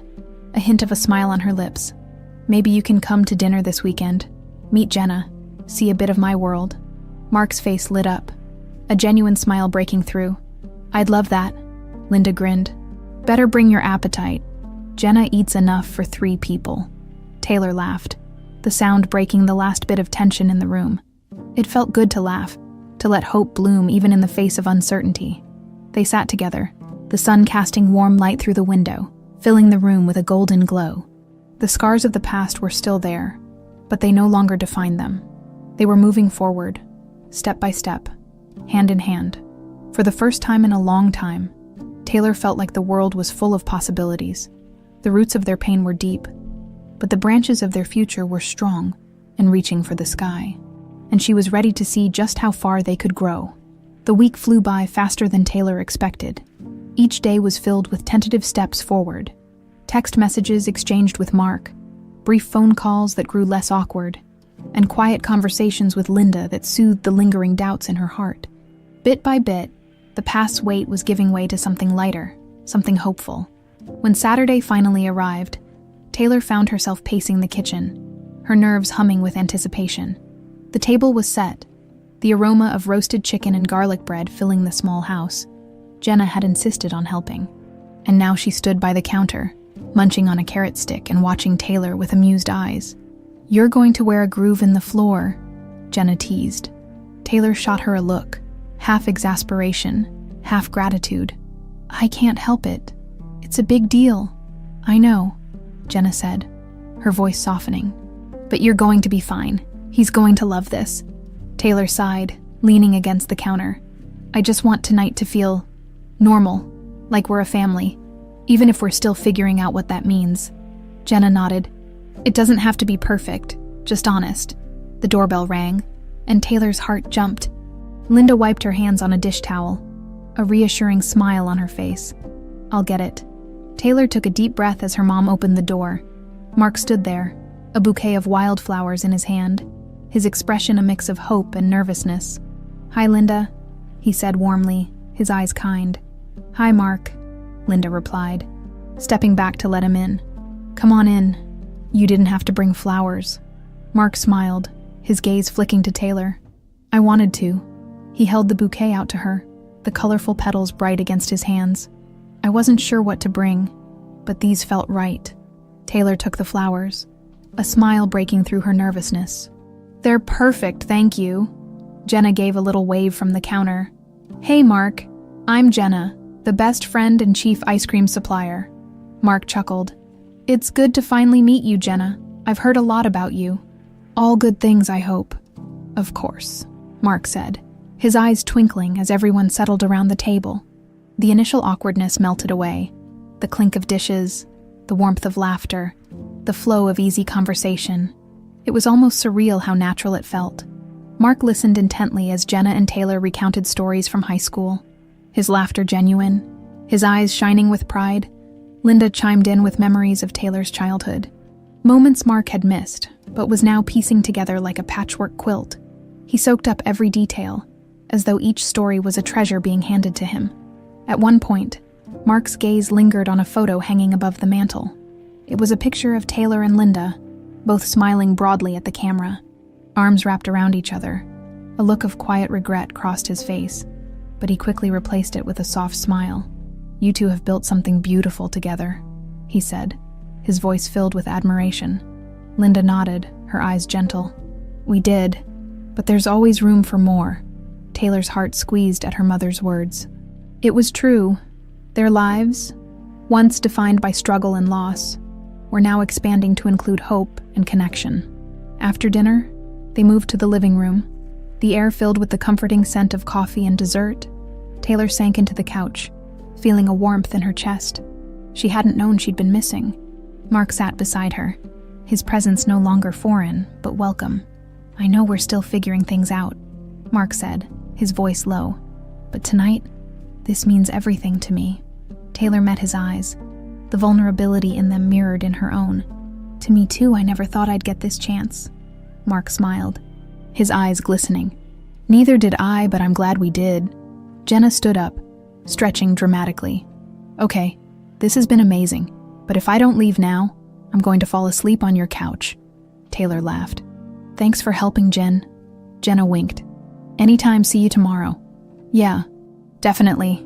a hint of a smile on her lips. "Maybe you can come to dinner this weekend, meet Jenna, see a bit of my world." Mark's face lit up, a genuine smile breaking through. "I'd love that," Linda grinned. "Better bring your appetite. Jenna eats enough for 3 people. Taylor laughed, the sound breaking the last bit of tension in the room. It felt good to laugh, to let hope bloom even in the face of uncertainty. They sat together, the sun casting warm light through the window, filling the room with a golden glow. The scars of the past were still there, but they no longer defined them. They were moving forward, step by step, hand in hand. For the first time in a long time, Taylor felt like the world was full of possibilities. The roots of their pain were deep, but the branches of their future were strong and reaching for the sky. And she was ready to see just how far they could grow. The week flew by faster than Taylor expected. Each day was filled with tentative steps forward. Text messages exchanged with Mark, brief phone calls that grew less awkward, and quiet conversations with Linda that soothed the lingering doubts in her heart. Bit by bit, the past's weight was giving way to something lighter, something hopeful. When Saturday finally arrived, Taylor found herself pacing the kitchen, her nerves humming with anticipation. The table was set, the aroma of roasted chicken and garlic bread filling the small house. Jenna had insisted on helping, and now she stood by the counter, munching on a carrot stick and watching Taylor with amused eyes. "You're going to wear a groove in the floor," Jenna teased. Taylor shot her a look, half exasperation, half gratitude. "I can't help it. It's a big deal." "I know," Jenna said, her voice softening. "But you're going to be fine. He's going to love this." Taylor sighed, leaning against the counter. "I just want tonight to feel normal, like we're a family, even if we're still figuring out what that means." Jenna nodded. "It doesn't have to be perfect, just honest." The doorbell rang, and Taylor's heart jumped. Linda wiped her hands on a dish towel, a reassuring smile on her face. "I'll get it." Taylor took a deep breath as her mom opened the door. Mark stood there, a bouquet of wildflowers in his hand, his expression a mix of hope and nervousness. "Hi, Linda," he said warmly, his eyes kind. "Hi, Mark," Linda replied, stepping back to let him in. "Come on in. You didn't have to bring flowers." Mark smiled, his gaze flicking to Taylor. "I wanted to." He held the bouquet out to her, the colorful petals bright against his hands. "I wasn't sure what to bring, but these felt right." Taylor took the flowers, a smile breaking through her nervousness. "They're perfect, thank you." Jenna gave a little wave from the counter. "Hey, Mark. I'm Jenna, the best friend and chief ice cream supplier." Mark chuckled. "It's good to finally meet you, Jenna. I've heard a lot about you. All good things, I hope." "Of course," Mark said, his eyes twinkling as everyone settled around the table. The initial awkwardness melted away. The clink of dishes, the warmth of laughter, the flow of easy conversation. It was almost surreal how natural it felt. Mark listened intently as Jenna and Taylor recounted stories from high school, his laughter genuine, his eyes shining with pride. Linda chimed in with memories of Taylor's childhood, moments Mark had missed, but was now piecing together like a patchwork quilt. He soaked up every detail, as though each story was a treasure being handed to him. At one point, Mark's gaze lingered on a photo hanging above the mantel. It was a picture of Taylor and Linda, both smiling broadly at the camera, arms wrapped around each other. A look of quiet regret crossed his face, but he quickly replaced it with a soft smile. "You two have built something beautiful together," he said, his voice filled with admiration. Linda nodded, her eyes gentle. We did, but there's always room for more. Taylor's heart squeezed at her mother's words. It was true. Their lives, once defined by struggle and loss, were now expanding to include hope and connection. After dinner, they moved to the living room. The air filled with the comforting scent of coffee and dessert. Taylor sank into the couch, feeling a warmth in her chest. She hadn't known she'd been missing. Mark sat beside her, his presence no longer foreign, but welcome. I know we're still figuring things out, Mark said, his voice low. But tonight, this means everything to me. Taylor met his eyes, the vulnerability in them mirrored in her own. To me too, I never thought I'd get this chance. Mark smiled, his eyes glistening. Neither did I, but I'm glad we did. Jenna stood up, stretching dramatically. Okay, this has been amazing, but if I don't leave now, I'm going to fall asleep on your couch. Taylor laughed. Thanks for helping, Jen. Jenna winked. Anytime, see you tomorrow. Yeah, definitely.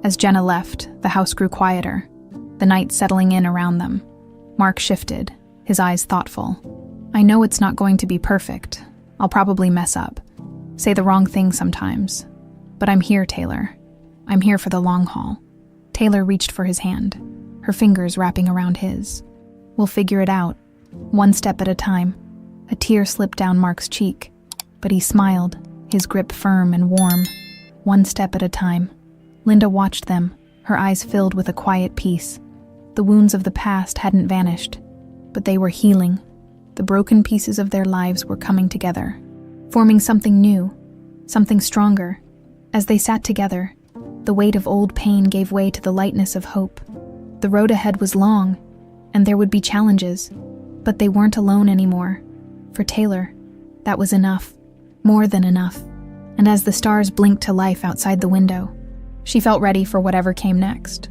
As Jenna left, the house grew quieter, the night settling in around them. Mark shifted, his eyes thoughtful. I know it's not going to be perfect. I'll probably mess up, say the wrong thing sometimes. But I'm here, Taylor. I'm here for the long haul. Taylor reached for his hand, her fingers wrapping around his. We'll figure it out, one step at a time. A tear slipped down Mark's cheek, but he smiled, his grip firm and warm. One step at a time. Linda watched them, her eyes filled with a quiet peace. The wounds of the past hadn't vanished, but they were healing. The broken pieces of their lives were coming together, forming something new, something stronger. As they sat together, the weight of old pain gave way to the lightness of hope. The road ahead was long, and there would be challenges, but they weren't alone anymore. For Taylor, that was enough, more than enough. And as the stars blinked to life outside the window, she felt ready for whatever came next.